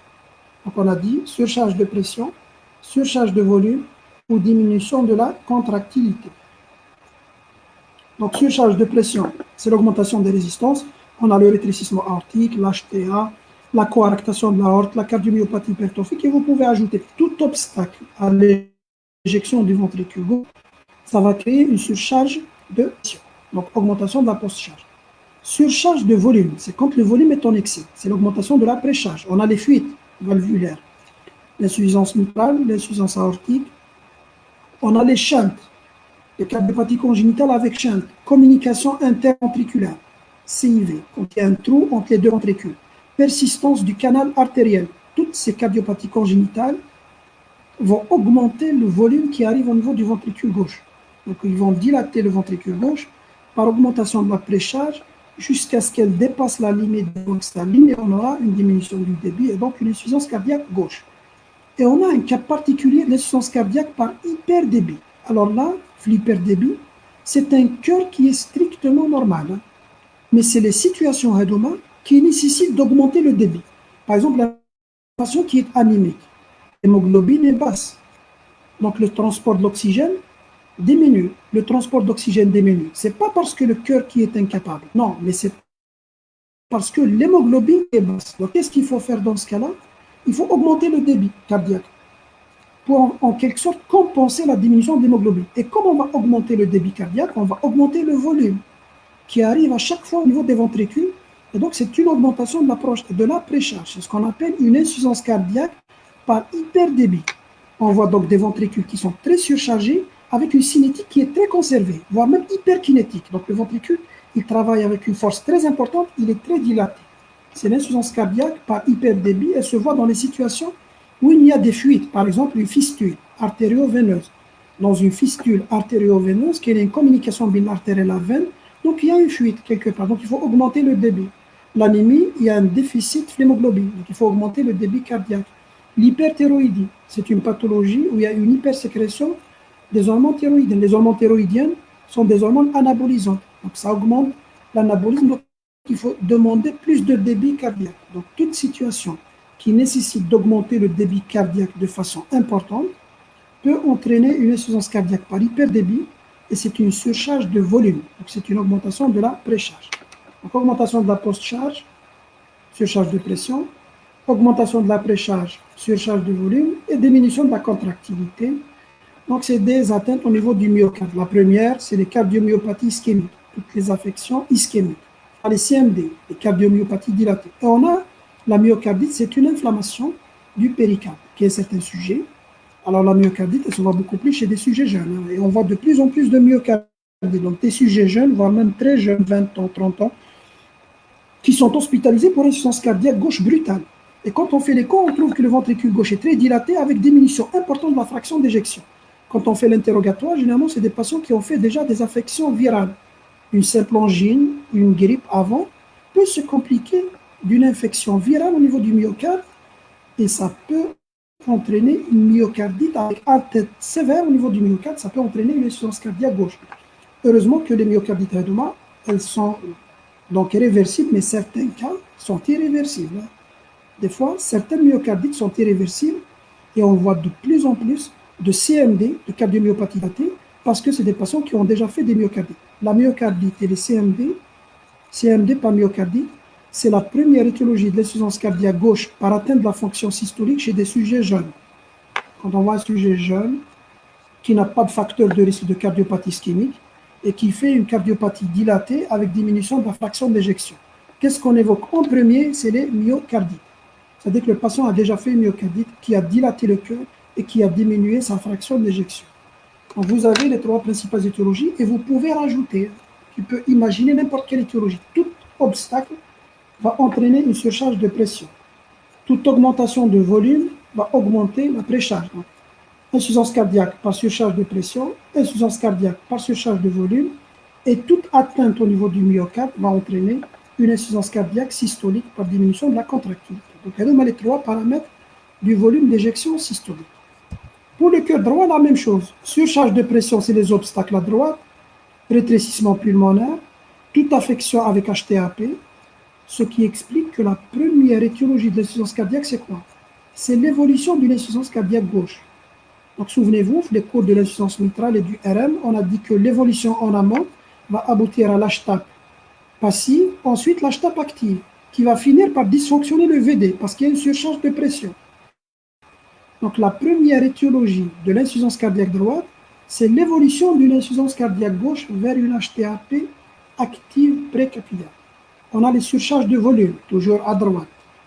[SPEAKER 2] donc on a dit surcharge de pression, surcharge de volume ou diminution de la contractilité. Donc, surcharge de pression, c'est l'augmentation des résistances. On a le rétrécissement aortique, l'HTA, la coarctation de l'aorte, la cardiomyopathie hypertrophique, et vous pouvez ajouter tout obstacle à l'éjection du ventricule gauche. Ça va créer une surcharge de pression, donc augmentation de la post-charge. Surcharge de volume, c'est quand le volume est en excès, c'est l'augmentation de la précharge. On a les fuites valvulaires, l'insuffisance mitrale, l'insuffisance aortique. On a les shunts, les cardiopathies congénitales avec shunt, communication interventriculaire, CIV, quand il y a un trou entre les deux ventricules, persistance du canal artériel. Toutes ces cardiopathies congénitales vont augmenter le volume qui arrive au niveau du ventricule gauche. Donc, ils vont dilater le ventricule gauche par augmentation de la précharge jusqu'à ce qu'elle dépasse la limite de l'oxytocine et on aura une diminution du débit et donc une insuffisance cardiaque gauche. Et on a un cas particulier de l'insuffisance cardiaque par hyperdébit. Alors là, l'hyperdébit, c'est un cœur qui est strictement normal. Hein. Mais c'est les situations hédoma qui nécessitent d'augmenter le débit. Par exemple, la patient qui est anémique, l'hémoglobine est basse. Donc le transport de l'oxygène diminue. Le transport d'oxygène diminue. Ce n'est pas parce que le cœur qui est incapable. Non, mais c'est parce que l'hémoglobine est basse. Donc qu'est-ce qu'il faut faire dans ce cas-là? Il faut augmenter le débit cardiaque. pour en quelque sorte compenser la diminution de l'hémoglobine. Et comme on va augmenter le débit cardiaque, on va augmenter le volume qui arrive à chaque fois au niveau des ventricules. Et donc, c'est une augmentation de la précharge. C'est ce qu'on appelle une insuffisance cardiaque par hyperdébit. On voit donc des ventricules qui sont très surchargés avec une cinétique qui est très conservée, voire même hyperkinétique. Donc, le ventricule, il travaille avec une force très importante, il est très dilaté. C'est l'insuffisance cardiaque par hyperdébit. Elle se voit dans les situations où il y a des fuites, par exemple une fistule artério-veineuse. Dans une fistule artério-veineuse, qui est une communication entre l'artère et la veine, donc il y a une fuite quelque part, donc il faut augmenter le débit. L'anémie, il y a un déficit d'hémoglobine, donc il faut augmenter le débit cardiaque. L'hyperthyroïdie, c'est une pathologie où il y a une hypersécrétion des hormones thyroïdiennes. Les hormones thyroïdiennes sont des hormones anabolisantes, donc ça augmente l'anabolisme, donc il faut demander plus de débit cardiaque. Donc toute situation qui nécessite d'augmenter le débit cardiaque de façon importante peut entraîner une insuffisance cardiaque par hyperdébit et c'est une surcharge de volume. Donc c'est une augmentation de la précharge. Donc augmentation de la postcharge, surcharge de pression, augmentation de la précharge, surcharge de volume et diminution de la contractilité. Donc c'est des atteintes au niveau du myocarde. La première, c'est les cardiomyopathies ischémiques, toutes les affections ischémiques. Les CMD, les cardiomyopathies dilatées. Et on a la myocardite, c'est une inflammation du péricarde, qui est un certain sujet. Alors la myocardite, elle se voit beaucoup plus chez des sujets jeunes. Et on voit de plus en plus de myocardite. Donc des sujets jeunes, voire même très jeunes, 20 ans, 30 ans, qui sont hospitalisés pour insuffisance cardiaque gauche brutale. Et quand on fait l'écho, on trouve que le ventricule gauche est très dilaté avec diminution importante de la fraction d'éjection. Quand on fait l'interrogatoire, généralement, c'est des patients qui ont fait déjà des affections virales. Une simple angine, une grippe avant, peut se compliquer d'une infection virale au niveau du myocarde et ça peut entraîner une myocardite avec atteinte sévère au niveau du myocarde, ça peut entraîner une insuffisance cardiaque gauche. Heureusement que les myocardites rédumas, elles sont donc réversibles, mais certains cas sont irréversibles. Des fois, certaines myocardites sont irréversibles et on voit de plus en plus de CMD, de cardiomyopathie dilatée, parce que c'est des patients qui ont déjà fait des myocardites. La myocardite et les CMD par myocardite, c'est la première étiologie de l'insuffisance cardiaque gauche par atteinte de la fonction systolique chez des sujets jeunes. Quand on voit un sujet jeune qui n'a pas de facteur de risque de cardiopathie ischémique et qui fait une cardiopathie dilatée avec diminution de la fraction d'éjection. Qu'est-ce qu'on évoque en premier? C'est les myocardites. C'est-à-dire que le patient a déjà fait une myocardite qui a dilaté le cœur et qui a diminué sa fraction d'éjection. Donc vous avez les trois principales étiologies et vous pouvez rajouter, tu peux imaginer n'importe quelle étiologie. Tout obstacle va entraîner une surcharge de pression. Toute augmentation de volume va augmenter la précharge. Donc, insuffisance cardiaque par surcharge de pression, insuffisance cardiaque par surcharge de volume, et toute atteinte au niveau du myocarde va entraîner une insuffisance cardiaque systolique par diminution de la contractilité. Donc, on a les trois paramètres du volume d'éjection systolique. Pour le cœur droit, la même chose. Surcharge de pression, c'est les obstacles à droite, rétrécissement pulmonaire, toute affection avec HTAP, ce qui explique que la première étiologie de l'insuffisance cardiaque, c'est quoi? C'est l'évolution d'une insuffisance cardiaque gauche. Donc, souvenez-vous, les cours de l'insuffisance mitrale et du RM, on a dit que l'évolution en amont va aboutir à l'HTAP passive, ensuite l'HTAP active, qui va finir par dysfonctionner le VD, parce qu'il y a une surcharge de pression. Donc, la première étiologie de l'insuffisance cardiaque droite, c'est l'évolution d'une insuffisance cardiaque gauche vers une HTAP active précapillaire. On a les surcharges de volume, toujours à droite.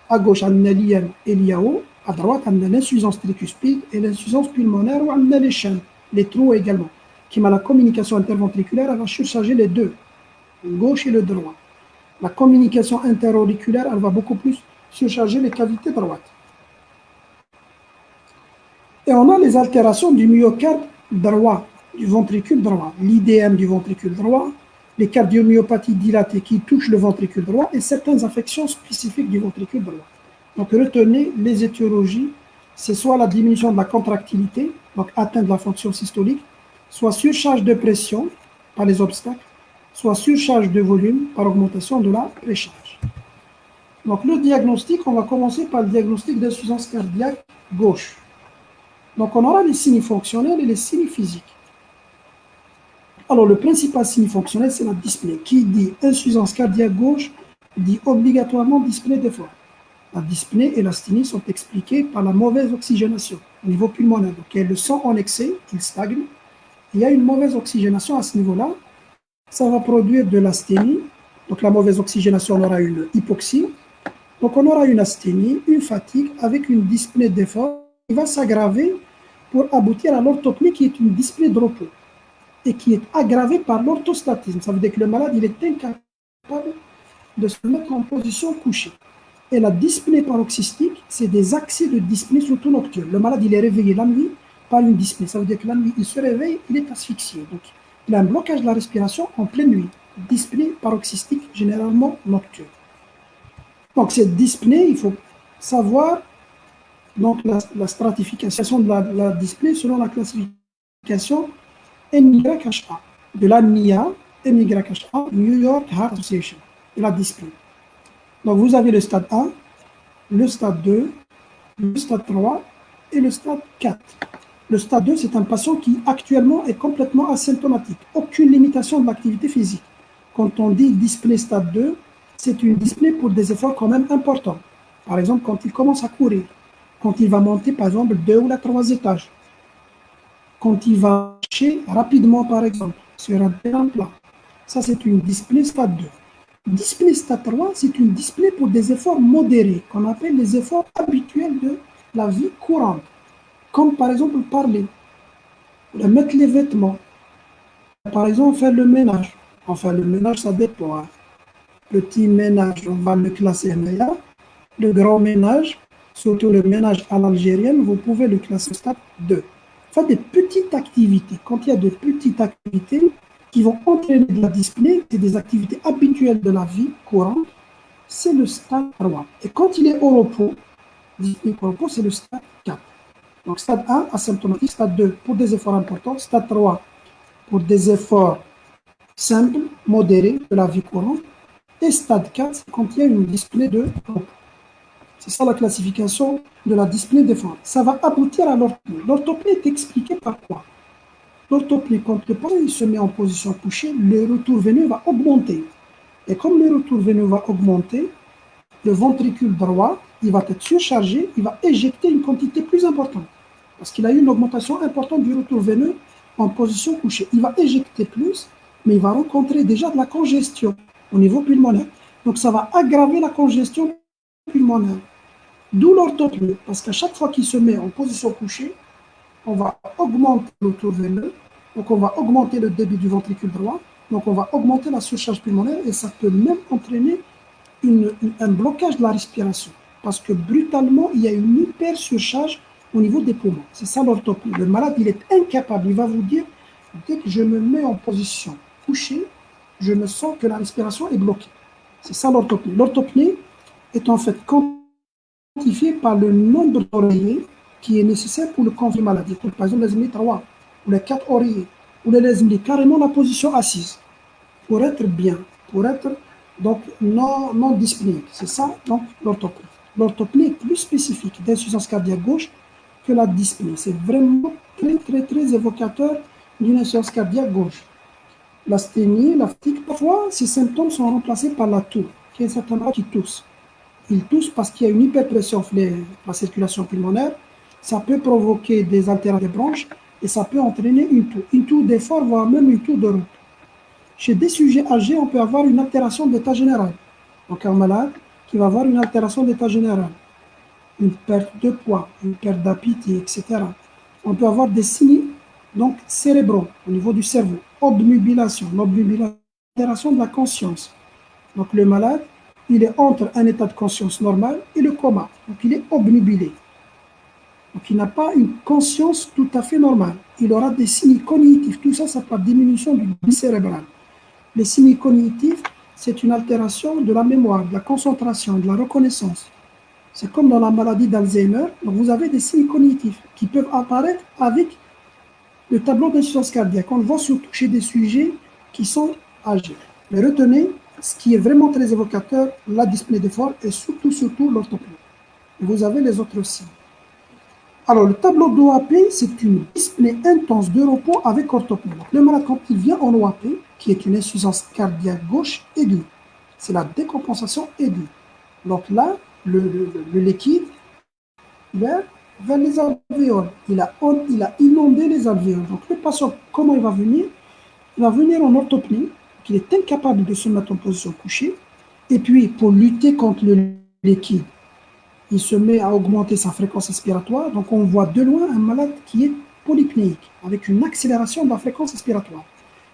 [SPEAKER 2] À gauche, on a l'IM et l'IAO. À droite, on a l'insuffisance tricuspide et l'insuffisance pulmonaire, ou on a les chaînes, les trous également. Qui a la communication interventriculaire, elle va surcharger les deux, le gauche et le droit. La communication interauriculaire, elle va beaucoup plus surcharger les cavités droites. Et on a les altérations du myocarde droit, du ventricule droit, l'IDM du ventricule droit, les cardiomyopathies dilatées qui touchent le ventricule droit et certaines affections spécifiques du ventricule droit. Donc retenez les étiologies, c'est soit la diminution de la contractilité, donc atteinte de la fonction systolique, soit surcharge de pression par les obstacles, soit surcharge de volume par augmentation de la précharge. Donc le diagnostic, on va commencer par le diagnostic d'insuffisance cardiaque gauche. Donc on aura les signes fonctionnels et les signes physiques. Alors le principal signe fonctionnel, c'est la dyspnée. Qui dit insuffisance cardiaque gauche dit obligatoirement dyspnée d'effort. La dyspnée et l'asthénie sont expliquées par la mauvaise oxygénation au niveau pulmonaire. Donc, il y a le sang en excès, il stagne. Il y a une mauvaise oxygénation à ce niveau-là. Ça va produire de l'asthénie. Donc, la mauvaise oxygénation, on aura une hypoxie. Donc, on aura une asthénie, une fatigue avec une dyspnée d'effort qui va s'aggraver pour aboutir à l'orthopnée qui est une dyspnée de repos et qui est aggravée par l'orthostatisme. Ça veut dire que le malade il est incapable de se mettre en position couchée. Et la dyspnée paroxystique, c'est des accès de dyspnée surtout nocturne. Le malade il est réveillé la nuit par une dyspnée. Ça veut dire que la nuit il se réveille, il est asphyxié. Donc, il a un blocage de la respiration en pleine nuit. Dyspnée paroxystique généralement nocturne. Donc, cette dyspnée, il faut savoir donc, la stratification de la dyspnée selon la classification NYHA, de la NIA, NYHA, New York Heart Association, de la dyspnée. Donc, vous avez le stade 1, le stade 2, le stade 3 et le stade 4. Le stade 2, c'est un patient qui actuellement est complètement asymptomatique, aucune limitation de l'activité physique. Quand on dit dyspnée stade 2, c'est une dyspnée pour des efforts quand même importants. Par exemple, quand il commence à courir, quand il va monter par exemple 2 ou 3 étages, quand il va marcher rapidement par exemple sur un terrain plat. Ça, c'est une dyspnée stade 2. Dyspnée stade 3, c'est une dyspnée pour des efforts modérés, qu'on appelle les efforts habituels de la vie courante, comme par exemple parler, mettre les vêtements, par exemple faire le ménage. Enfin, le ménage, ça dépend. Hein. Petit ménage, on va le classer MEA. Le grand ménage, surtout le ménage à l'algérienne, vous pouvez le classer au stade 2. Enfin, des petites activités. Quand il y a de petites activités qui vont entraîner de la dyspnée, c'est des activités habituelles de la vie courante, c'est le stade 3. Et quand il est au repos, dyspnée au repos, c'est le stade 4. Donc, stade 1, asymptomatique, stade 2, pour des efforts importants, stade 3, pour des efforts simples, modérés de la vie courante, et stade 4, c'est quand il y a une dyspnée de repos. C'est ça la classification de la dyspnée d'effort. Ça va aboutir à l'orthopnée. L'orthopnée est expliquée par quoi? L'orthopnée, quand le patient se met en position couchée, le retour veineux va augmenter. Et comme le retour veineux va augmenter, le ventricule droit, il va être surchargé, il va éjecter une quantité plus importante. Parce qu'il a eu une augmentation importante du retour veineux en position couchée. Il va éjecter plus, mais il va rencontrer déjà de la congestion au niveau pulmonaire. Donc ça va aggraver la congestion pulmonaire. D'où l'orthopnée, parce qu'à chaque fois qu'il se met en position couchée, on va augmenter le retour veineux, donc on va augmenter le débit du ventricule droit, donc on va augmenter la surcharge pulmonaire et ça peut même entraîner un blocage de la respiration, parce que brutalement, il y a une hyper-surcharge au niveau des poumons. C'est ça l'orthopnée. Le malade, il est incapable, il va vous dire, dès que je me mets en position couchée, je me sens que la respiration est bloquée. C'est ça l'orthopnée. L'orthopnée est en fait quantifiée par le nombre d'oreillers qui est nécessaire pour le conflit maladie. Par exemple, les 3 ou les 4 oreillers, ou les carrément la position assise, pour être bien, pour être donc non dyspnéique. C'est ça donc l'orthopnée. L'orthopnée est plus spécifique d'insuffisance cardiaque gauche que la dyspnée. C'est vraiment très évocateur d'une insuffisance cardiaque gauche. L'asthénie, la fatigue, parfois ces symptômes sont remplacés par la toux, qui est un certain nombre qui tousse. Il tousse parce qu'il y a une hyperpression de la circulation pulmonaire. Ça peut provoquer des altérations des bronches et ça peut entraîner une toux d'effort, voire même une toux de route. Chez des sujets âgés, on peut avoir une altération d'état général. Donc un malade qui va avoir une altération d'état général, une perte de poids, une perte d'appétit, etc. On peut avoir des signes donc cérébraux au niveau du cerveau, obnubilation, altération de la conscience. Donc le malade, il est entre un état de conscience normal et le coma. Donc il est obnubilé. Donc il n'a pas une conscience tout à fait normale. Il aura des signes cognitifs. Tout ça, ça peut diminution du débit cérébral. Les signes cognitifs, c'est une altération de la mémoire, de la concentration, de la reconnaissance. C'est comme dans la maladie d'Alzheimer. Donc vous avez des signes cognitifs qui peuvent apparaître avec le tableau d'insuffisance cardiaque. On le voit surtout chez des sujets qui sont âgés. Mais retenez, ce qui est vraiment très évocateur, la dyspnée d'effort et surtout l'orthopnée. Vous avez les autres signes. Alors, le tableau d'OAP, c'est une dyspnée intense de repos avec orthopnée. Le malade, quand il vient en OAP, qui est une insuffisance cardiaque gauche aiguë, c'est la décompensation aiguë. Donc là, le liquide vers, vers les alvéoles. Il a inondé les alvéoles. Donc le patient, comment il va venir? Il va venir en orthopnée, qu'il est incapable de se mettre en position couchée. Et puis, pour lutter contre le liquide, il se met à augmenter sa fréquence respiratoire. Donc, on voit de loin un malade qui est polypnéique, avec une accélération de la fréquence respiratoire.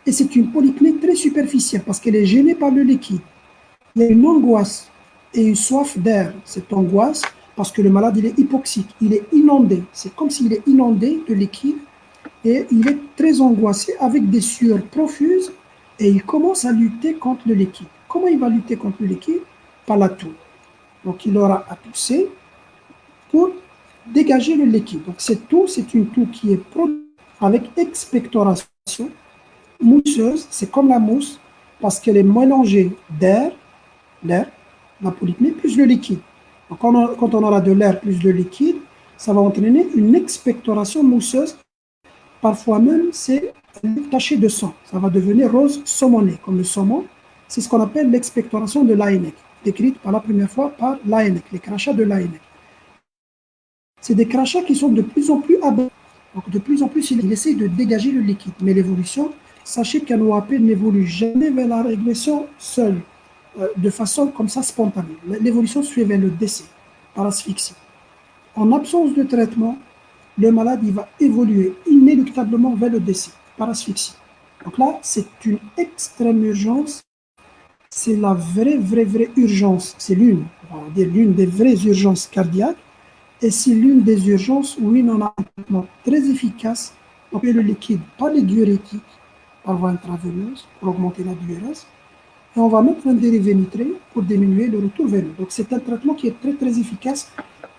[SPEAKER 2] Et c'est une polypnée très superficielle parce qu'elle est gênée par le liquide. Il y a une angoisse et une soif d'air. Cette angoisse, parce que le malade, il est hypoxique, il est inondé. C'est comme s'il est inondé de liquide et il est très angoissé avec des sueurs profuses et il commence à lutter contre le liquide. Comment il va lutter contre le liquide? Par la toux. Donc, il aura à tousser pour dégager le liquide. Donc, cette toux, c'est une toux qui est produite avec expectoration mousseuse. C'est comme la mousse parce qu'elle est mélangée d'air, l'air, la polypnée, plus le liquide. Donc, quand on aura de l'air plus de liquide, ça va entraîner une expectoration mousseuse. Parfois même, c'est taché de sang. Ça va devenir rose saumonné, comme le saumon. C'est ce qu'on appelle l'expectoration de Laennec, décrite par la première fois par Laennec, les crachats de Laennec. C'est des crachats qui sont de plus en plus abondants. Donc, de plus en plus, il essaye de dégager le liquide. Mais l'évolution, sachez qu'un OAP n'évolue jamais vers la régression seule, de façon comme ça spontanée. L'évolution suit vers le décès, par asphyxie. En absence de traitement, le malade il va évoluer inéluctablement vers le décès, par asphyxie. Donc là, c'est une extrême urgence. C'est la vraie urgence. C'est l'une des vraies urgences cardiaques. Et c'est l'une des urgences où il en a un traitement très efficace. Donc, le liquide par les diurétiques, par voie intraveineuse, pour augmenter la diurèse. Et on va mettre un dérivé nitré pour diminuer le retour veineux. Donc, c'est un traitement qui est très efficace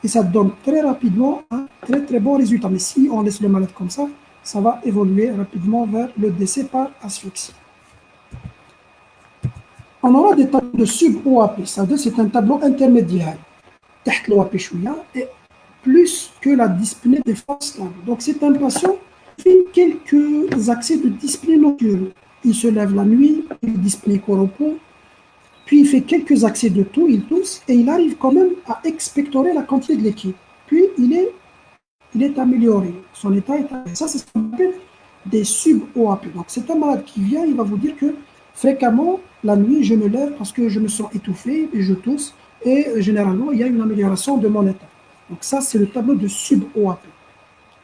[SPEAKER 2] et ça donne très rapidement un très bon résultat. Mais si on laisse le malade comme ça, ça va évoluer rapidement vers le décès par asphyxie. On aura des tableaux de sub-OAP, c'est-à-dire c'est un tableau intermédiaire. تحت l'OAP شوية et plus que la dyspnée des phases stables. Donc c'est un patient qui fait quelques accès de dyspnée nocturne. Il se lève la nuit, il est dyspnéique au repos, puis il fait quelques accès de toux, il tousse, et il arrive quand même à expectorer la quantité de liquide. Puis il est amélioré, son état est amélioré. Ça, c'est ce qu'on appelle des sub-OAP. Donc c'est un malade qui vient, il va vous dire que fréquemment, la nuit, je me lève parce que je me sens étouffé et je tousse, et généralement, il y a une amélioration de mon état. Donc ça, c'est le tableau de sub-OAP.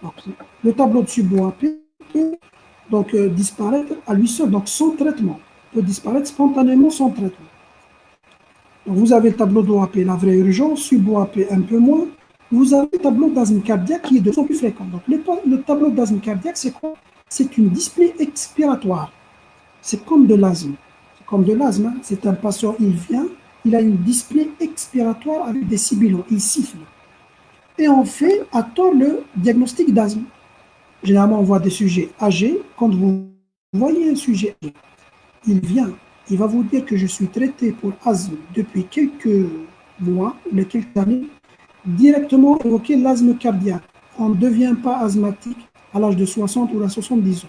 [SPEAKER 2] Donc, le tableau de sub-OAP peut donc, disparaître à lui seul, donc sans traitement, peut disparaître spontanément sans traitement. Donc, vous avez le tableau d'OAP, la vraie urgence, sub-OAP un peu moins. Vous avez le tableau d'asthme cardiaque qui est de plus en plus fréquent. Donc, le tableau d'asthme cardiaque, c'est quoi? C'est une dyspnée expiratoire. C'est comme de l'asthme. C'est comme de l'asthme. Hein. C'est un patient, il vient, il a une dyspnée expiratoire avec des sibilants, il siffle. Et on fait à tort le diagnostic d'asthme. Généralement, on voit des sujets âgés. Quand vous voyez un sujet âgé, il vient, il va vous dire que je suis traité pour asthme depuis quelques mois, ou quelques années, directement évoquer l'asthme cardiaque. On ne devient pas asthmatique à l'âge de 60 ou à 70 ans.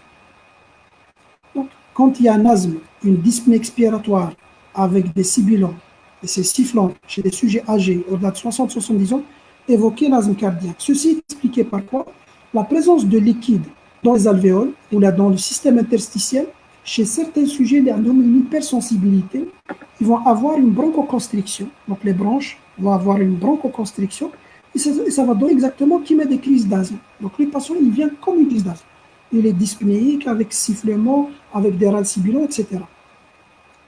[SPEAKER 2] Donc, quand il y a un asthme, une dyspnée expiratoire avec des sibilants et c'est sifflant chez des sujets âgés au-delà de 60-70 ans, évoquer l'asthme cardiaque. Ceci est expliqué par quoi? La présence de liquide dans les alvéoles ou là dans le système interstitiel, chez certains sujets, il y a une hypersensibilité, ils vont avoir une bronchoconstriction. Donc les branches vont avoir une bronchoconstriction et ça va donner exactement qui met des crises d'asthme. Donc le patient, il vient comme une crise d'asthme. Il est dyspnéique avec sifflement, avec des râles sibilants, etc.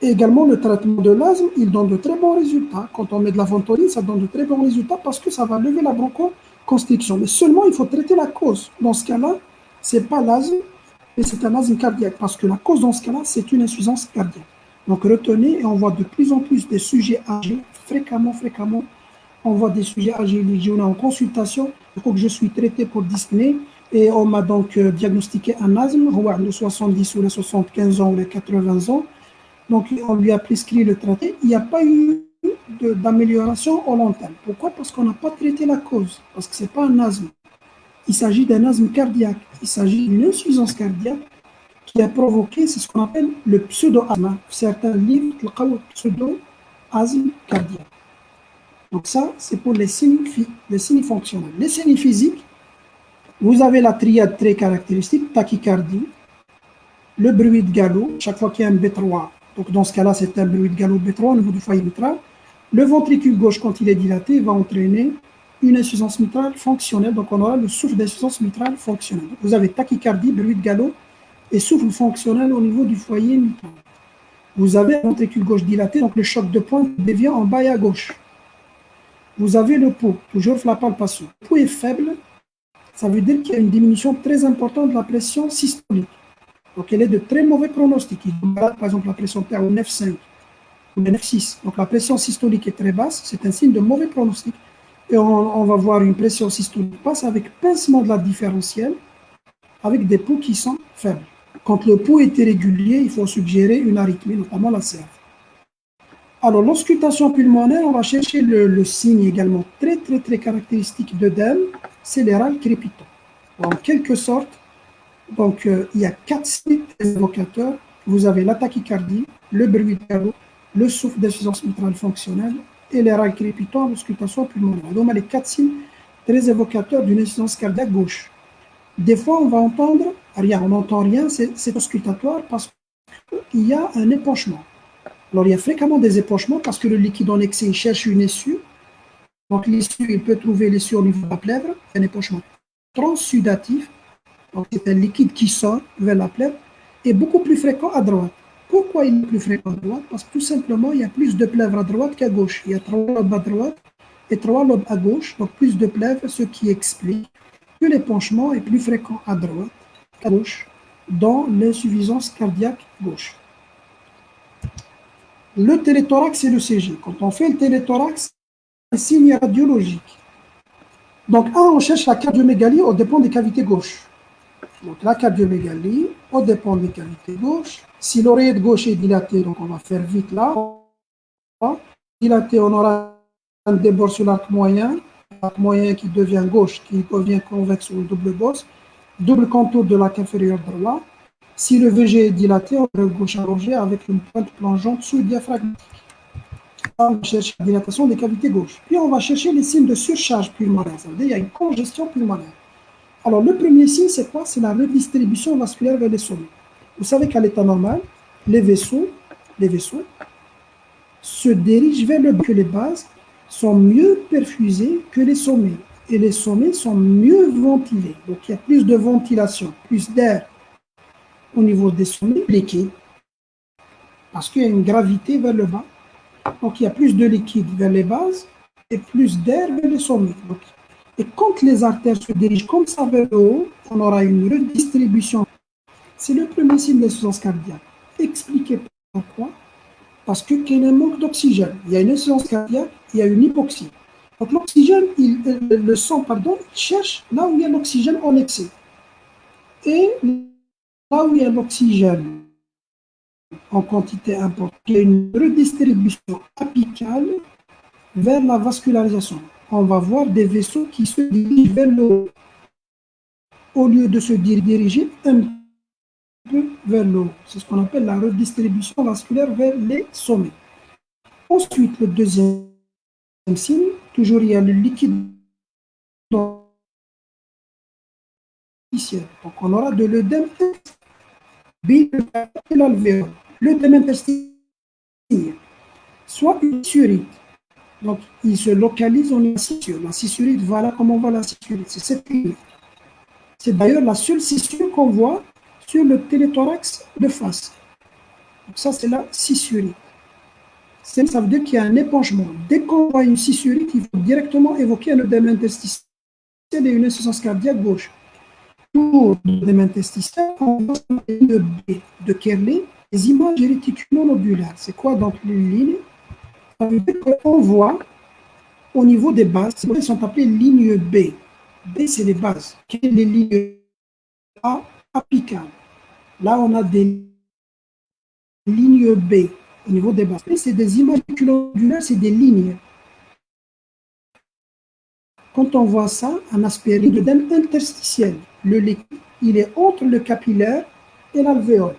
[SPEAKER 2] Et également, le traitement de l'asthme, il donne de très bons résultats. Quand on met de la ventoline, ça donne de très bons résultats parce que ça va lever la bronchoconstriction. Mais seulement, il faut traiter la cause. Dans ce cas-là, ce n'est pas l'asthme, mais c'est un asthme cardiaque. Parce que la cause, dans ce cas-là, c'est une insuffisance cardiaque. Donc, retenez, et on voit de plus en plus des sujets âgés, fréquemment, on voit des sujets âgés, on est en consultation, il faut que je suis traité pour dyspnée, et on m'a donc diagnostiqué un asthme, de 70 ou les 75 ans ou les 80 ans. Donc, on lui a prescrit le traitement. Il n'y a pas eu d'amélioration au long terme. Pourquoi? Parce qu'on n'a pas traité la cause. Parce que ce n'est pas un asthme. Il s'agit d'un asthme cardiaque. Il s'agit d'une insuffisance cardiaque qui a provoqué, c'est ce qu'on appelle le pseudo-asthme. Certains livres, le pseudo-asthme cardiaque. Donc ça, c'est pour les signes fonctionnels. Les signes physiques, vous avez la triade très caractéristique, tachycardie, le bruit de galop, chaque fois qu'il y a un B3, donc dans ce cas-là, c'est un bruit de galop B3 au niveau du foyer mitral. Le ventricule gauche, quand il est dilaté, va entraîner une insuffisance mitrale fonctionnelle, donc on aura le souffle d'insuffisance mitrale fonctionnelle. Vous avez tachycardie, bruit de galop et souffle fonctionnel au niveau du foyer mitral. Vous avez le ventricule gauche dilaté, donc le choc de pointe dévient en bas et à gauche. Vous avez le pouls, toujours la palpation. Le pouls est faible, ça veut dire qu'il y a une diminution très importante de la pression systolique. Donc, elle est de très mauvais pronostic. Par exemple, la pression artérielle au 9,5 ou 9,6. Donc, la pression systolique est très basse. C'est un signe de mauvais pronostic. Et on va voir une pression systolique basse avec pincement de la différentielle, avec des pouls qui sont faibles. Quand le pouls est irrégulier, il faut suggérer une arythmie, notamment la CRF. Alors, l'auscultation pulmonaire, on va chercher le signe également très caractéristique d'œdème, c'est les râles crépitants. En quelque sorte, donc, il y a 4 signes évocateurs. Vous avez la tachycardie, le bruit de galop, le souffle d'insuffisance mitrale fonctionnelle et les râles crépitants en auscultation pulmonaire. Donc, on a les 4 signes très évocateurs d'une insuffisance cardiaque gauche. Des fois, on va entendre rien, on n'entend rien, c'est auscultatoire parce qu'il y a un épanchement. Alors, il y a fréquemment des épanchements parce que le liquide en excès, il cherche une issue. Donc, l'issue, il peut trouver l'issue au niveau de la plèvre, un épanchement transsudatif. Donc, c'est un liquide qui sort vers la plèvre et beaucoup plus fréquent à droite. Pourquoi il est plus fréquent à droite? Parce que tout simplement, il y a plus de plèvres à droite qu'à gauche. Il y a 3 lobes à droite et 3 lobes à gauche, donc plus de plèvres, ce qui explique que l'épanchement est plus fréquent à droite qu'à gauche dans l'insuffisance cardiaque gauche. Le téléthorax et le CG. Quand on fait le téléthorax, c'est un signe radiologique. Donc, on cherche la cardiomégalie au dépend des cavités gauches. Donc, la cardiomégalie au dépend des cavités gauches. Si l'oreillette gauche est dilatée, donc on va faire vite là. Dilatée, on aura un débord sur l'arc moyen qui devient gauche, qui devient convexe ou double bosse, double contour de l'arc inférieur droit. Si le VG est dilaté, on va gauche allongé avec une pointe plongeante sous le diaphragme. On va chercher la dilatation des cavités gauches. Puis on va chercher les signes de surcharge pulmonaire. Ça veut dire qu'il y a une congestion pulmonaire. Alors, le premier signe, c'est quoi? C'est la redistribution vasculaire vers les sommets. Vous savez qu'à l'état normal, les vaisseaux se dirigent vers le bas, que les bases sont mieux perfusées que les sommets. Et les sommets sont mieux ventilés. Donc, il y a plus de ventilation, plus d'air au niveau des sommets liquides, parce qu'il y a une gravité vers le bas. Donc, il y a plus de liquide vers les bases et plus d'air vers les sommets. Donc, et quand les artères se dirigent comme ça vers le haut, on aura une redistribution. C'est le premier signe d'insuffisance cardiaque. Expliquez pourquoi. Parce qu'il y a un manque d'oxygène. Il y a une insuffisance cardiaque, il y a une hypoxie. Donc l'oxygène, le sang, il cherche là où il y a l'oxygène en excès. Et là où il y a l'oxygène en quantité importante, il y a une redistribution apicale vers la vascularisation. On va voir des vaisseaux qui se dirigent vers le haut, au lieu de se diriger un peu vers le haut. C'est ce qu'on appelle la redistribution vasculaire vers les sommets. Ensuite, le deuxième signe, toujours il y a le liquide dans l'intestin. Donc on aura de l'œdème et l'alvéole. L'œdème interstitiel, soit une scissurite. Donc, il se localise en une scissure. La scissurite, voilà comment on voit la scissurite. C'est cette ligne. C'est d'ailleurs la seule scissure qu'on voit sur le téléthorax de face. Donc ça, c'est la scissurite. Ça veut dire qu'il y a un épanchement. Dès qu'on voit une scissurite, il faut directement évoquer un œdème interstitiel et une insuffisance cardiaque gauche. Pour l'œdème interstitiel, on voit une B de Kerley, les images réticulonodulaires. C'est quoi donc les lignes? Ça veut dire qu'on voit au niveau des bases, elles sont appelées lignes B. B, c'est les bases. Quelles sont les lignes A apicales? Là, on a des lignes B au niveau des bases. C'est des images réticulonodulaires, c'est des lignes. Quand on voit ça, un aspect d'œdème interstitiel, le liquide, il est entre le capillaire et l'alvéole.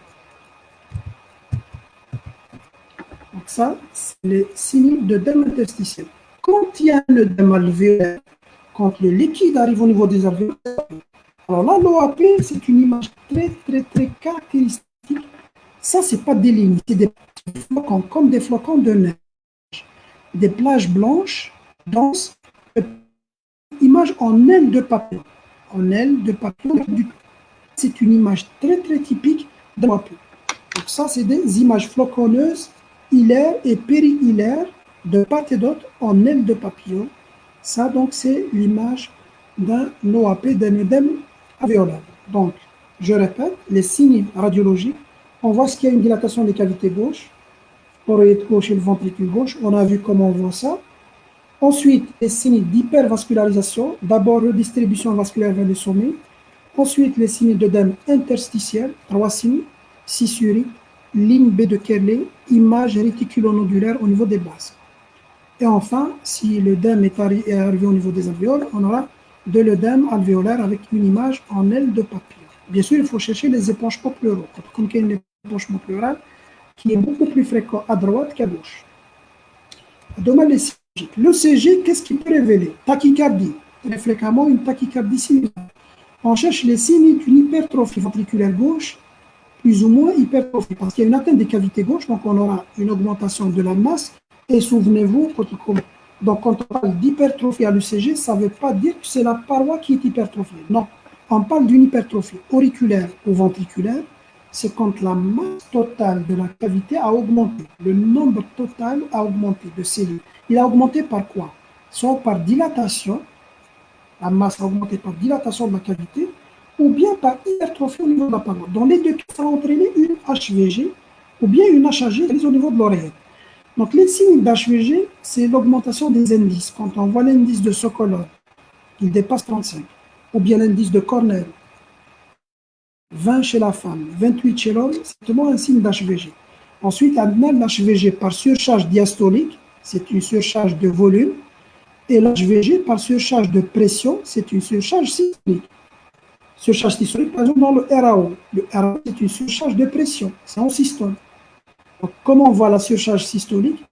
[SPEAKER 2] Donc ça, c'est les signes d'œdème interstitiel. quand il y a un œdème alvéolaire, quand le liquide arrive au niveau des alvéoles, alors là, l'OAP, c'est une image très caractéristique. Ça, c'est pas des lignes, c'est des flocons, comme des flocons de neige. Des plages blanches, denses, image en aile de papillon. En aile de papillon. C'est une image très typique de l'OAP. Donc ça, c'est des images floconneuses, hilaires et périhilaires de part et d'autre en aile de papillon. Ça, donc, c'est l'image d'un OAP, d'un œdème alvéolaire. Donc, je répète, les signes radiologiques, on voit qu'il y a une dilatation des cavités gauches, l'oreillette gauche et le ventricule gauche. On a vu comment on voit ça. Ensuite, les signes d'hypervascularisation. D'abord, redistribution vasculaire vers le sommet. Ensuite, les signes d'œdème interstitiel, 3 signes, scissurique, ligne B de Kerley, image réticulonodulaire au niveau des bases. Et enfin, si l'œdème est arrivé au niveau des alvéoles, on aura de l'œdème alvéolaire avec une image en aile de papillon. Bien sûr, il faut chercher les épanchements pleuraux, comme il y a une épanchement pleural qui est beaucoup plus fréquent à droite qu'à gauche. Le CG, qu'est-ce qu'il peut révéler? Tachycardie, très fréquemment une tachycardie simulaire. On cherche les signes d'une hypertrophie ventriculaire gauche, plus ou moins hypertrophie, parce qu'il y a une atteinte des cavités gauches, donc on aura une augmentation de la masse. Et souvenez-vous, donc quand on parle d'hypertrophie à l'ECG, ça ne veut pas dire que c'est la paroi qui est hypertrophiée. Non, on parle d'une hypertrophie auriculaire ou ventriculaire, c'est quand la masse totale de la cavité a augmenté. Le nombre total a augmenté de cellules. Il a augmenté par quoi? Soit par dilatation, la masse a augmenté par dilatation de la cavité, ou bien par hypertrophie au niveau de la paroi. Dans les deux cas, ça va entraîner une HVG ou bien une HAG au niveau de l'oreillette. Donc, les signes d'HVG, c'est l'augmentation des indices. Quand on voit l'indice de Sokolov, il dépasse 35, ou bien l'indice de Cornell, 20 chez la femme, 28 chez l'homme, c'est vraiment un signe d'HVG. Ensuite, l'HVG par surcharge diastolique, c'est une surcharge de volume, et l'HVG par surcharge de pression, c'est une surcharge systolique. Surcharge systolique, par exemple, dans le RAO. Le RAO, c'est une surcharge de pression, c'est en systole. Donc, comment on voit la surcharge systolique?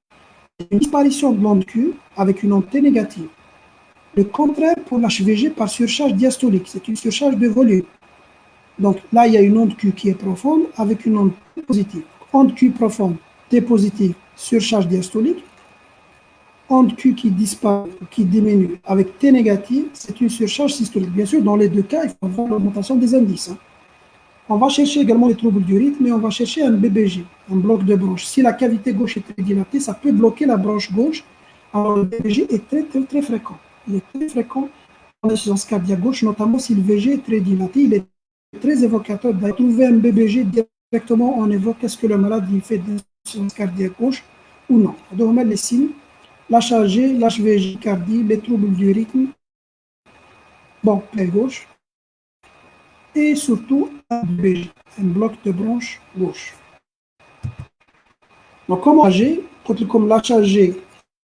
[SPEAKER 2] Une disparition de l'onde Q avec une onde T négative. Le contraire pour l'HVG par surcharge diastolique, c'est une surcharge de volume. Donc là, il y a une onde Q qui est profonde avec une onde T positive. Onde Q profonde, T positive, surcharge diastolique. Onde Q qui disparaît, qui diminue avec T négative, c'est une surcharge systolique. Bien sûr, dans les deux cas, il faut avoir l'augmentation des indices. On va chercher également les troubles du rythme, mais on va chercher un BBG, un bloc de branche. Si la cavité gauche est très dilatée, ça peut bloquer la branche gauche. Alors le BBG est très fréquent. Il est très fréquent dans l'insuffisance cardiaque gauche, notamment si le VG est très dilaté. Il est très évocateur d'aller trouver un BBG directement. On évoque est-ce que le malade il fait d'insuffisance cardiaque gauche ou non. On doit remettre les signes, l'HAG, l'HVG cardie, les troubles du rythme, bon, plaie gauche. Et surtout un BBG, un bloc de branche gauche. Donc, comme HAG, comme l'HAG,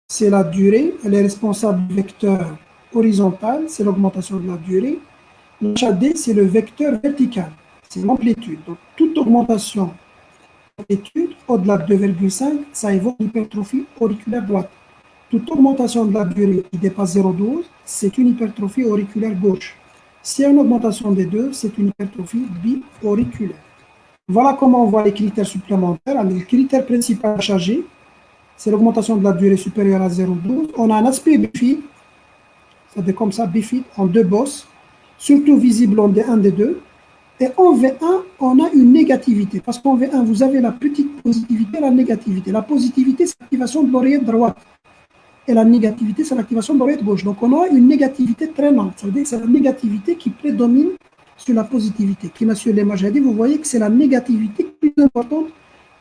[SPEAKER 2] c'est la durée, elle est responsable du vecteur horizontal, c'est l'augmentation de la durée. L'HAD, c'est le vecteur vertical, c'est l'amplitude. Donc, toute augmentation d'amplitude au-delà de 2,5, ça évoque l'hypertrophie auriculaire droite. Toute augmentation de la durée qui dépasse 0,12, c'est une hypertrophie auriculaire gauche. S'il y a une augmentation des deux, c'est une hypertrophie bi-auriculaire. Voilà comment on voit les critères supplémentaires. Le critère principal HAG, c'est l'augmentation de la durée supérieure à 0,12. On a un aspect bifide, c'est comme ça, bifide, en deux bosses, surtout visible en D1, D2. Et en V1, on a une négativité, parce qu'en V1, vous avez la petite positivité et la négativité. La positivité, c'est l'activation de l'oreillette droite. Et la négativité, c'est l'activation de l'oreillette gauche. Donc, on a une négativité très lente. Ça veut dire que c'est la négativité qui prédomine sur la positivité. Qui m'a sur l'image, vous voyez que c'est la négativité plus importante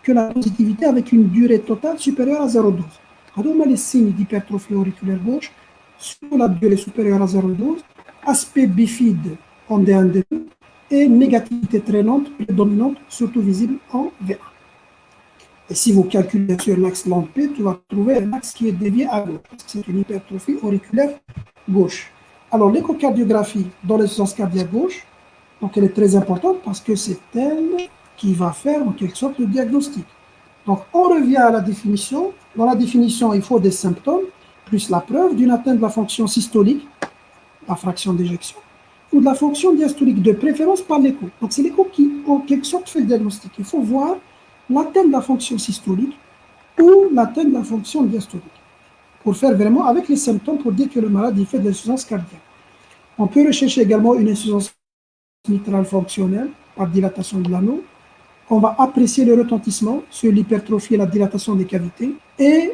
[SPEAKER 2] que la positivité avec une durée totale supérieure à 0,12. Alors, on a les signes d'hypertrophie auriculaire gauche sur la durée supérieure à 0,12, aspect bifide en D1, D2 et négativité très lente, prédominante, surtout visible en V1. Et si vous calculez sur l'axe lente P, tu vas trouver un axe qui est dévié à gauche, parce que c'est une hypertrophie auriculaire gauche. Alors, l'échocardiographie dans l'insuffisance cardiaque gauche, donc elle est très importante parce que c'est elle qui va faire en quelque sorte le diagnostic. Donc, on revient à la définition. Dans la définition, il faut des symptômes. plus la preuve d'une atteinte de la fonction systolique, la fraction d'éjection, ou de la fonction diastolique, de préférence par l'écho. Donc c'est l'écho qui, en quelque sorte, fait le diagnostic. Il faut voir l'atteinte de la fonction systolique ou l'atteinte de la fonction diastolique, pour faire vraiment avec les symptômes, pour dire que le malade il fait de l'insuffisance cardiaque. On peut rechercher également une insuffisance mitrale fonctionnelle par dilatation de l'anneau. On va apprécier le retentissement sur l'hypertrophie et la dilatation des cavités et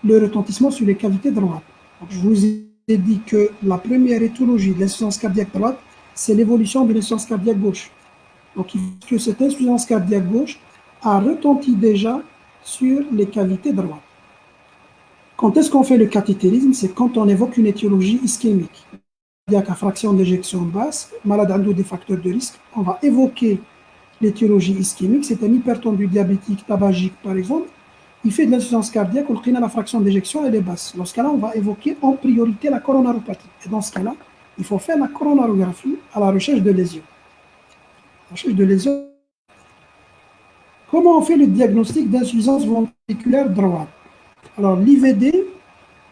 [SPEAKER 2] le retentissement sur les cavités droites. Donc, je vous ai dit que la première étiologie de l'insuffisance cardiaque droite, c'est l'évolution de l'insuffisance cardiaque gauche. Donc, il faut que cette insuffisance cardiaque gauche a retenti déjà sur les cavités droites. Quand est-ce qu'on fait le cathétérisme? C'est quand on évoque une étiologie ischémique. Cardiaque à fraction d'éjection basse, malade endo des facteurs de risque. On va évoquer l'étiologie ischémique, c'est un hypertendu diabétique, tabagique par exemple. Il fait de l'insuffisance cardiaque, on a la fraction d'éjection, elle est basse. Dans ce cas-là, on va évoquer en priorité la coronaropathie. Et dans ce cas-là, il faut faire la coronarographie à la recherche de lésions. Recherche de lésions. Comment on fait le diagnostic d'insuffisance ventriculaire droite? Alors, l'IVD,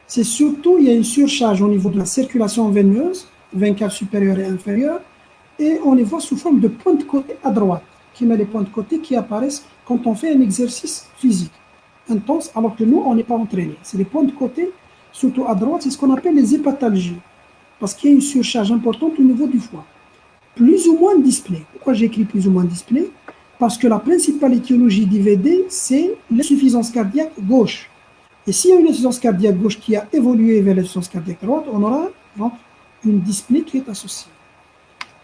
[SPEAKER 2] c'est surtout, il y a une surcharge au niveau de la circulation veineuse, veine cave supérieure et inférieure, et on les voit sous forme de points de côté à droite, qui met les points de côté qui apparaissent quand on fait un exercice physique intense, alors que nous, on n'est pas entraîné. C'est les points de côté, surtout à droite, c'est ce qu'on appelle les hépatalgies, parce qu'il y a une surcharge importante au niveau du foie. Plus ou moins display. Pourquoi j'écris plus ou moins display? Parce que la principale étiologie d'IVD, c'est l'insuffisance cardiaque gauche. Et s'il y a une insuffisance cardiaque gauche qui a évolué vers l'insuffisance cardiaque droite, on aura donc une dyspnée qui est associée.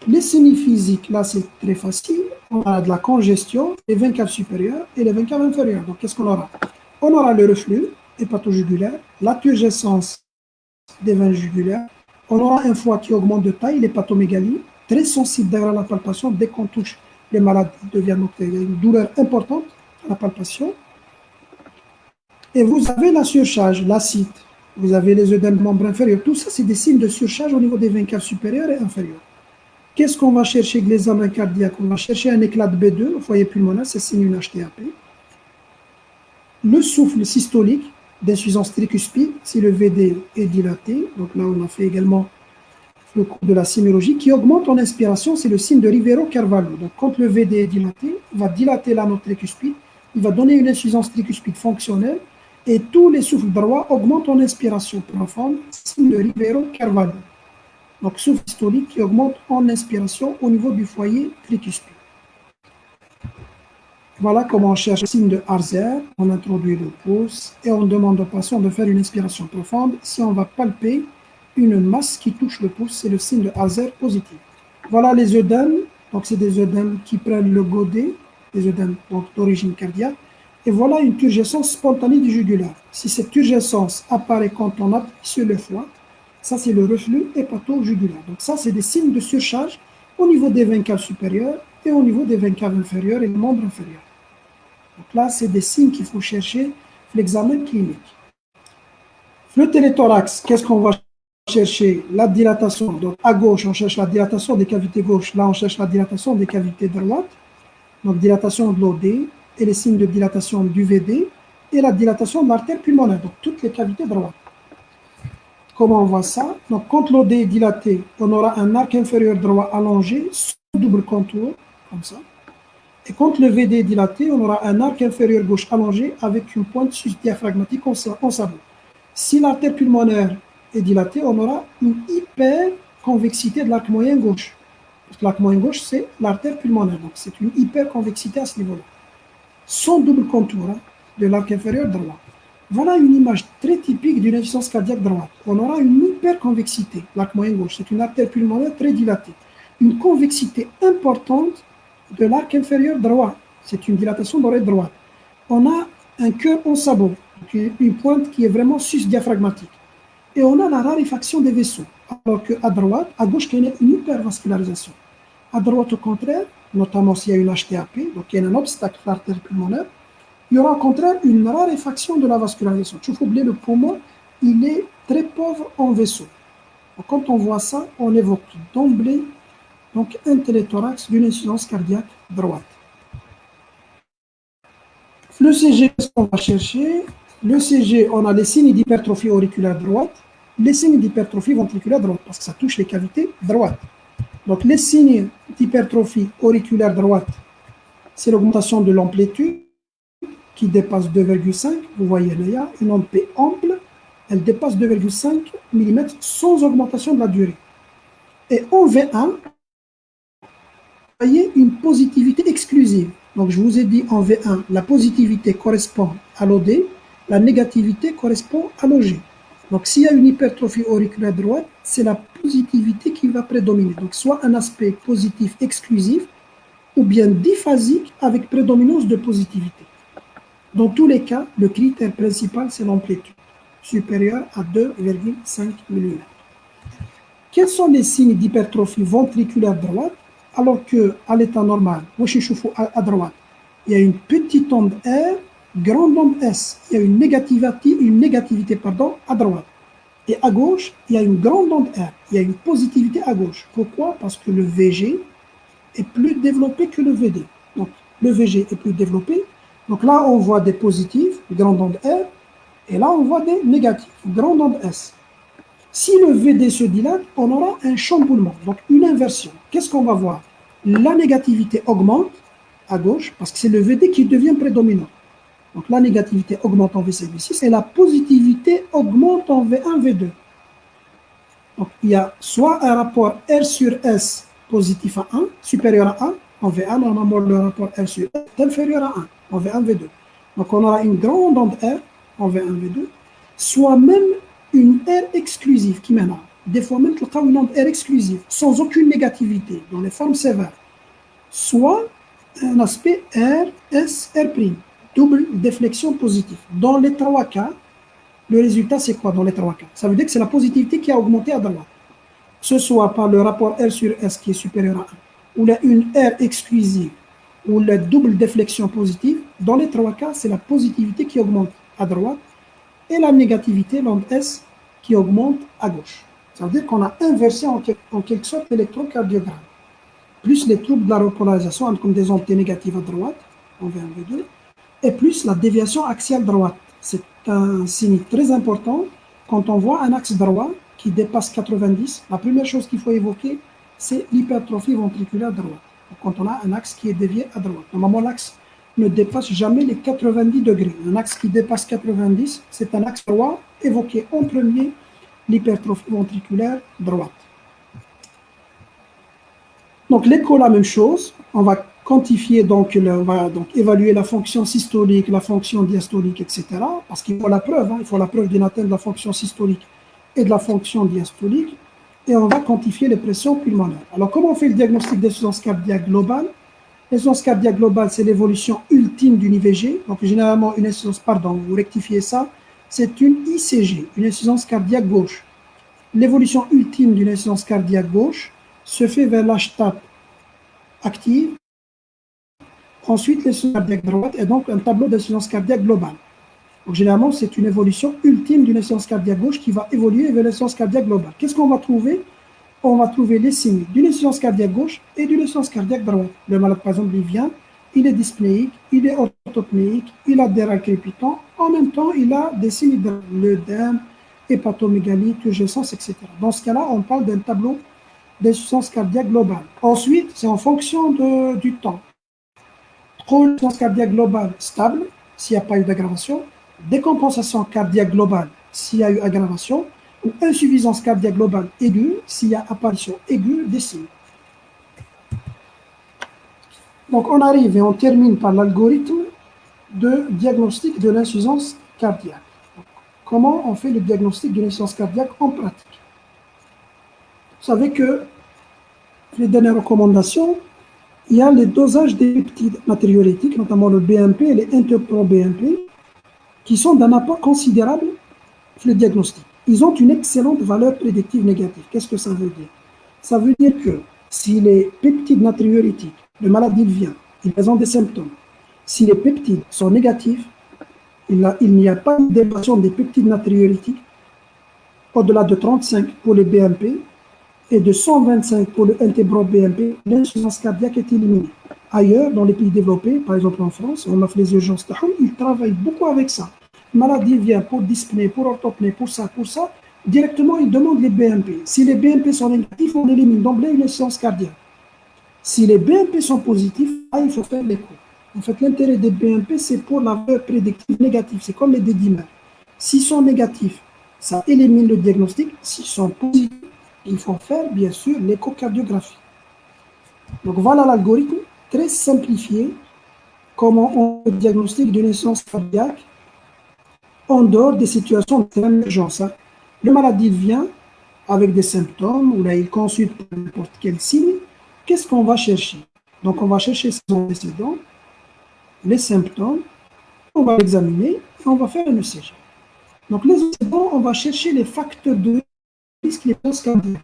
[SPEAKER 2] Les signes physiques, là, c'est très facile. On a de la congestion, les veines caves supérieures et les veines caves inférieures. Donc, qu'est-ce qu'on aura? On aura le reflux hépato-jugulaire, la turgescence des veines jugulaires. On aura un foie qui augmente de taille, l'hépatomégalie, très sensible d'ailleurs à la palpation. Dès qu'on touche les malades, il y a une douleur importante à la palpation. Et vous avez la surcharge, l'acide, vous avez les œdèmes de membre inférieur. Tout ça, c'est des signes de surcharge au niveau des veines caves supérieures et inférieures. Qu'est-ce qu'on va chercher avec l'examen cardiaque? On va chercher un éclat de B2 au foyer pulmonaire, c'est signe une HTAP. Le souffle systolique d'insuffisance tricuspide, si le VD est dilaté. Donc là, on a fait également le cours de la sémiologie, qui augmente en inspiration, c'est le signe de Rivero-Carvalho. Donc quand le VD est dilaté, il va dilater l'anneau tricuspide, il va donner une insuffisance tricuspide fonctionnelle, et tous les souffles droits augmentent en inspiration profonde, signe de Rivero-Carvalho. Donc, souffle systolique qui augmente en inspiration au niveau du foyer tricuspide. Voilà comment on cherche le signe de Harzer. On introduit le pouce et on demande au patient de faire une inspiration profonde. Si on va palper une masse qui touche le pouce, c'est le signe de Harzer positif. Voilà les œdèmes. Donc, c'est des œdèmes qui prennent le godet, des œdèmes d'origine cardiaque. Et voilà une turgescence spontanée du jugulaire. Si cette turgescence apparaît quand on appuie sur le foie, ça, c'est le reflux hépato-jugulaire. Donc, ça, c'est des signes de surcharge au niveau des veines caves supérieures et au niveau des veines caves inférieures et des membres inférieurs. Donc, là, c'est des signes qu'il faut chercher l'examen clinique. Le téléthorax, qu'est-ce qu'on va chercher? La dilatation. Donc, à gauche, on cherche la dilatation des cavités gauches. Là, on cherche la dilatation des cavités droites. Donc, dilatation de l'OD et les signes de dilatation du VD et la dilatation de l'artère pulmonaire. Donc, toutes les cavités droites. Comment on voit ça? Donc, quand l'OD est dilaté, on aura un arc inférieur droit allongé, sous double contour, comme ça. Et quand le VD est dilaté, on aura un arc inférieur gauche allongé avec une pointe sus-diaphragmatique en sabot. Si l'artère pulmonaire est dilatée, on aura une hyperconvexité de l'arc moyen gauche. Parce que l'arc moyen gauche, c'est l'artère pulmonaire. Donc, c'est une hyperconvexité à ce niveau-là. Sans double contour de l'arc inférieur droit. Voilà une image très typique d'une insuffisance cardiaque droite. On aura une hyperconvexité, l'arc moyen gauche. C'est une artère pulmonaire très dilatée. Une convexité importante de l'arc inférieur droit. C'est une dilatation d'oreille droite. On a un cœur en sabot, une pointe qui est vraiment sus-diaphragmatique. Et on a la raréfaction des vaisseaux. Alors qu'à droite, à gauche, il y a une hypervascularisation. À droite, au contraire, notamment s'il y a une HTAP, donc il y a un obstacle à l'artère pulmonaire, il y aura au contraire une raréfaction de la vascularisation. Il faut oublier le poumon, il est très pauvre en vaisseaux. Donc, quand on voit ça, on évoque d'emblée donc un téléthorax d'une insuffisance cardiaque droite. Le CG, ce qu'on va chercher, L'ECG, on a les signes d'hypertrophie auriculaire droite, les signes d'hypertrophie ventriculaire droite, parce que ça touche les cavités droites. Donc, les signes d'hypertrophie auriculaire droite, c'est l'augmentation de l'amplitude qui dépasse 2,5. Vous voyez, il y a une ampé ample, elle dépasse 2,5 mm sans augmentation de la durée. Et en V1, vous voyez une positivité exclusive. Donc, je vous ai dit en V1, la positivité correspond à l'OD, la négativité correspond à l'OG. Donc, s'il y a une hypertrophie auriculaire droite, c'est la positivité qui va prédominer. Donc, soit un aspect positif exclusif, ou bien diphasique avec prédominance de positivité. Dans tous les cas, le critère principal, c'est l'amplitude, supérieure à 2,5 mm. Quels sont les signes d'hypertrophie ventriculaire droite? Alors qu'à l'état normal, à droite, il y a une petite onde R, grande onde S. Il y a une négativité à droite. Et à gauche, il y a une grande onde R. Il y a une positivité à gauche. Pourquoi? Parce que le VG est plus développé que le VD. Donc, le VG est plus développé. Donc là, on voit des positifs, grande onde R, et là, on voit des négatifs, grande onde S. Si le VD se dilate, on aura un chamboulement, donc une inversion. Qu'est-ce qu'on va voir? La négativité augmente à gauche, parce que c'est le VD qui devient prédominant. Donc la négativité augmente en V5, V6, et la positivité augmente en V1, V2. Donc il y a soit un rapport R sur S positif à 1, supérieur à 1, en V1, normalement le rapport R sur S est inférieur à 1, en V1, V2. Donc on aura une grande onde R en V1, V2, soit même une R exclusive qui mènera. Des fois même, tu as une onde R exclusive, sans aucune négativité, dans les formes sévères. Soit un aspect R, S, R', double déflexion positive. Dans les trois cas, le résultat c'est quoi dans les trois cas? Ça veut dire que c'est la positivité qui a augmenté à droite. Que ce soit par le rapport R sur S qui est supérieur à 1, ou une R exclusive, ou la double déflexion positive, dans les trois cas, c'est la positivité qui augmente à droite, et la négativité, l'onde S, qui augmente à gauche. Ça veut dire qu'on a inversé en quelque sorte l'électrocardiogramme. Plus les troubles de la repolarisation, comme des ondes négatives à droite, en V1, V2, et plus la déviation axiale droite. C'est un signe très important. Quand on voit un axe droit qui dépasse 90, la première chose qu'il faut évoquer, c'est l'hypertrophie ventriculaire droite. Quand on a un axe qui est dévié à droite. Normalement, l'axe ne dépasse jamais les 90 degrés. Un axe qui dépasse 90, c'est un axe droit. Évoqué en premier l'hypertrophie ventriculaire droite. Donc l'écho, la même chose. On va quantifier, on va donc évaluer la fonction systolique, la fonction diastolique, etc. Parce qu'il faut la preuve, il faut la preuve d'une atteinte de la fonction systolique et de la fonction diastolique. Et on va quantifier les pressions pulmonaires. Alors comment on fait le diagnostic d'insuffisance cardiaque globale? L'insuffisance cardiaque globale, c'est l'évolution ultime d'une IVG. Donc généralement, une insuffisance, vous rectifiez ça, c'est une ICG, une insuffisance cardiaque gauche. L'évolution ultime d'une insuffisance cardiaque gauche se fait vers l'HTAP active. Ensuite, l'insuffisance cardiaque droite est donc un tableau d'insuffisance cardiaque globale. Donc généralement, c'est une évolution ultime d'une insuffisance cardiaque gauche qui va évoluer vers l'insuffisance cardiaque globale. Qu'est-ce qu'on va trouver? On va trouver les signes d'une insuffisance cardiaque gauche et d'une insuffisance cardiaque droite. Le malade, par exemple, il vient, il est dyspnéique, il est orthopnéique, il a des râles crépitants. En même temps, il a des signes d'œdème, hépatomégalie, turgescence, etc. Dans ce cas-là, on parle d'un tableau d'insuffisance cardiaque globale. Ensuite, c'est en fonction du temps. Insuffisance cardiaque globale stable, s'il n'y a pas eu d'aggravation. Décompensation cardiaque globale, s'il y a eu aggravation. Ou insuffisance cardiaque globale aiguë, s'il y a apparition aiguë des signes. Donc, on arrive et on termine par l'algorithme de diagnostic de l'insuffisance cardiaque. Donc, comment on fait le diagnostic de l'insuffisance cardiaque en pratique? Vous savez que les dernières recommandations, il y a les dosages des peptides natriurétiques, notamment le BMP et les interpro-BMP, qui sont d'un apport considérable dans le diagnostic. Ils ont une excellente valeur prédictive négative. Qu'est-ce que ça veut dire? Ça veut dire que si les peptides natriurétiques, le malade il vient, il présente des symptômes, si les peptides sont négatifs, il n'y a pas d'élévation des peptides natriurétiques au-delà de 35 pour les BMP et de 125 pour le NT-BRO-BMP, l'insuffisance cardiaque est éliminée. Ailleurs, dans les pays développés, par exemple en France, on a fait les urgences, ils travaillent beaucoup avec ça. maladie vient pour dyspnée, pour orthopnée, pour ça, directement, il demande les BNP. Si les BNP sont négatifs, on élimine d'emblée une insuffisance cardiaque. Si les BNP sont positifs, là, il faut faire l'écho. En fait, l'intérêt des BNP, c'est pour la valeur prédictive négative. C'est comme les dédimères. S'ils sont négatifs, ça élimine le diagnostic. S'ils sont positifs, il faut faire, bien sûr, l'échocardiographie. Donc, voilà l'algorithme très simplifié, comment on diagnostique d'une insuffisance cardiaque en dehors des situations d'urgence. Le maladie vient avec des symptômes, ou là, il consulte pour n'importe quel signe. Qu'est-ce qu'on va chercher? Donc, on va chercher ses antécédents, les symptômes, on va l'examiner et on va faire un ECG. Donc, les antécédents, on va chercher les facteurs de risque, les causes cardiaques,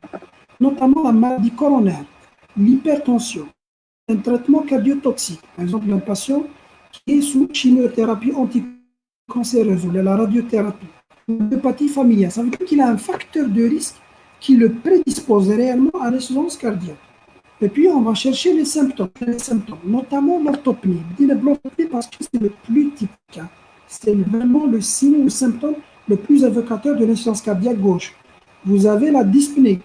[SPEAKER 2] notamment la maladie coronaire, l'hypertension, un traitement cardiotoxique, par exemple, un patient qui est sous chimiothérapie anticancéreuse ou la radiothérapie, l'hépatie familiale. Ça veut dire qu'il a un facteur de risque qui le prédispose réellement à l'insuffisance cardiaque. Et puis, on va chercher les symptômes, notamment l'orthopnée. Je dis l'orthopnée parce que c'est le plus typique. C'est vraiment le signe, le symptôme le plus évocateur de l'insuffisance cardiaque gauche. Vous avez la dyspnée.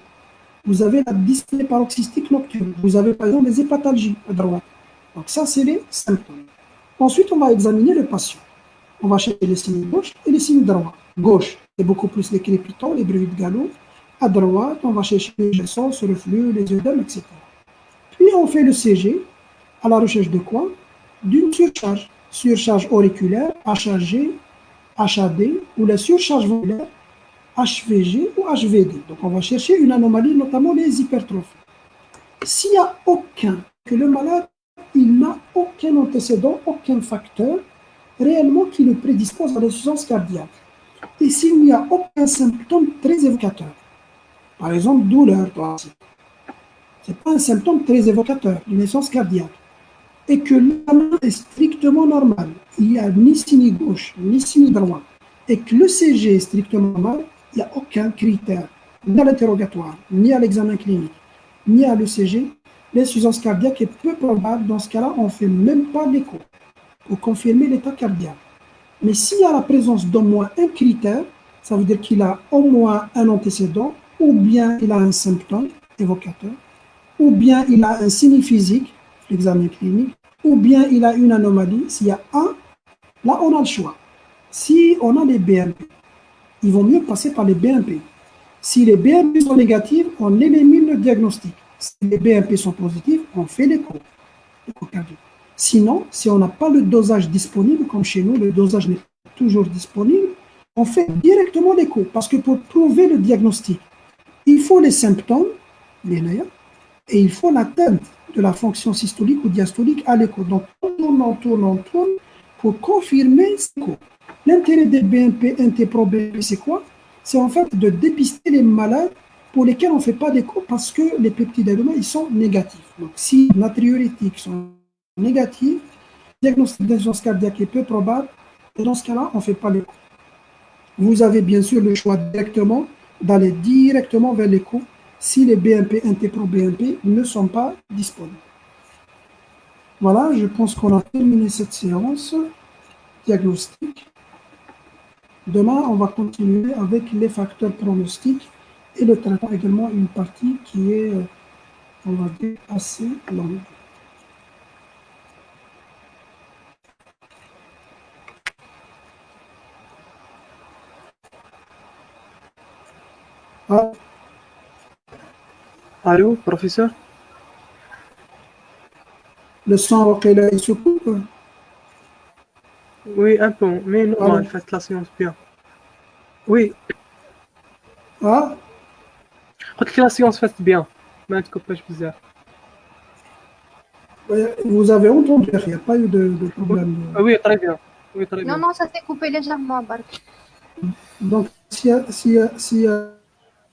[SPEAKER 2] Vous avez la dyspnée paroxystique nocturne. Vous avez, par exemple, les hépatalgies à droite. Donc, ça, c'est les symptômes. Ensuite, on va examiner le patient. On va chercher les signes gauche et les signes droit. Gauche, c'est beaucoup plus les crépitants, les bruits de galop. À droite, on va chercher les gestions, le reflux, les œdèmes, etc. Puis on fait le CG à la recherche de quoi? D'une surcharge. Surcharge auriculaire, HAG, HAD, ou la surcharge valvulaire, HVG ou HVD. Donc on va chercher une anomalie, notamment les hypertrophies. S'il n'y a que le malade, il n'a aucun antécédent, aucun facteur réellement qui le prédispose à l'insuffisance cardiaque. Et s'il n'y a aucun symptôme très évocateur, par exemple douleur thoracique, ce n'est pas un symptôme très évocateur d'une insuffisance cardiaque, et que l'examen est strictement normal, il n'y a ni signe gauche, ni signe droit, et que le CG est strictement normal, il n'y a aucun critère, ni à l'interrogatoire, ni à l'examen clinique, ni à l'ECG, l'insuffisance cardiaque est peu probable. Dans ce cas-là, on ne fait même pas l'écho pour confirmer l'état cardiaque. Mais s'il y a la présence d'au moins un critère, ça veut dire qu'il a au moins un antécédent, ou bien il a un symptôme évocateur, ou bien il a un signe physique, l'examen clinique, ou bien il a une anomalie. S'il y a un, là on a le choix. Si on a les BNP, il vaut mieux passer par les BNP. Si les BNP sont négatifs, on élimine le diagnostic. Si les BNP sont positifs, on fait l'écho cardiaque. Sinon, si on n'a pas le dosage disponible, comme chez nous, le dosage n'est pas toujours disponible, on fait directement l'écho. Parce que pour prouver le diagnostic, il faut les symptômes, les nerfs, et il faut l'atteinte de la fonction systolique ou diastolique à l'écho. Donc, on tourne pour confirmer ce l'écho. L'intérêt des BNP, NT-proBNP, c'est quoi? C'est en fait de dépister les malades pour lesquels on ne fait pas d'écho parce que les peptides aromates, ils sont négatifs. Donc, si les natriurétiques sont négatifs, le diagnostic d'insuffisance cardiaque est peu probable, et dans ce cas-là, on ne fait pas l'écho. Vous avez bien sûr le choix directement d'aller directement vers l'écho si les BNP, NT-proBNP ne sont pas disponibles. Voilà, je pense qu'on a terminé cette séance diagnostique. Demain, on va continuer avec les facteurs pronostiques et le traitement également une partie qui est, on va dire, assez longue. Ah,
[SPEAKER 1] Allô, professeur?
[SPEAKER 2] le son, il se coupe.
[SPEAKER 1] Oui, un peu, mais normal,
[SPEAKER 2] Allô.
[SPEAKER 1] faites la séance bien. Oui,
[SPEAKER 2] Ah,
[SPEAKER 1] قلت لك لا سيونس فاتت بيان ما تكوباش بزاف.
[SPEAKER 2] vous avez entendu, il n'y a pas eu de problème.
[SPEAKER 1] Oui, très bien. Oui, très
[SPEAKER 3] Non,
[SPEAKER 1] bien.
[SPEAKER 3] non, ça s'est coupé légèrement, Bark.
[SPEAKER 2] Donc, s'il y a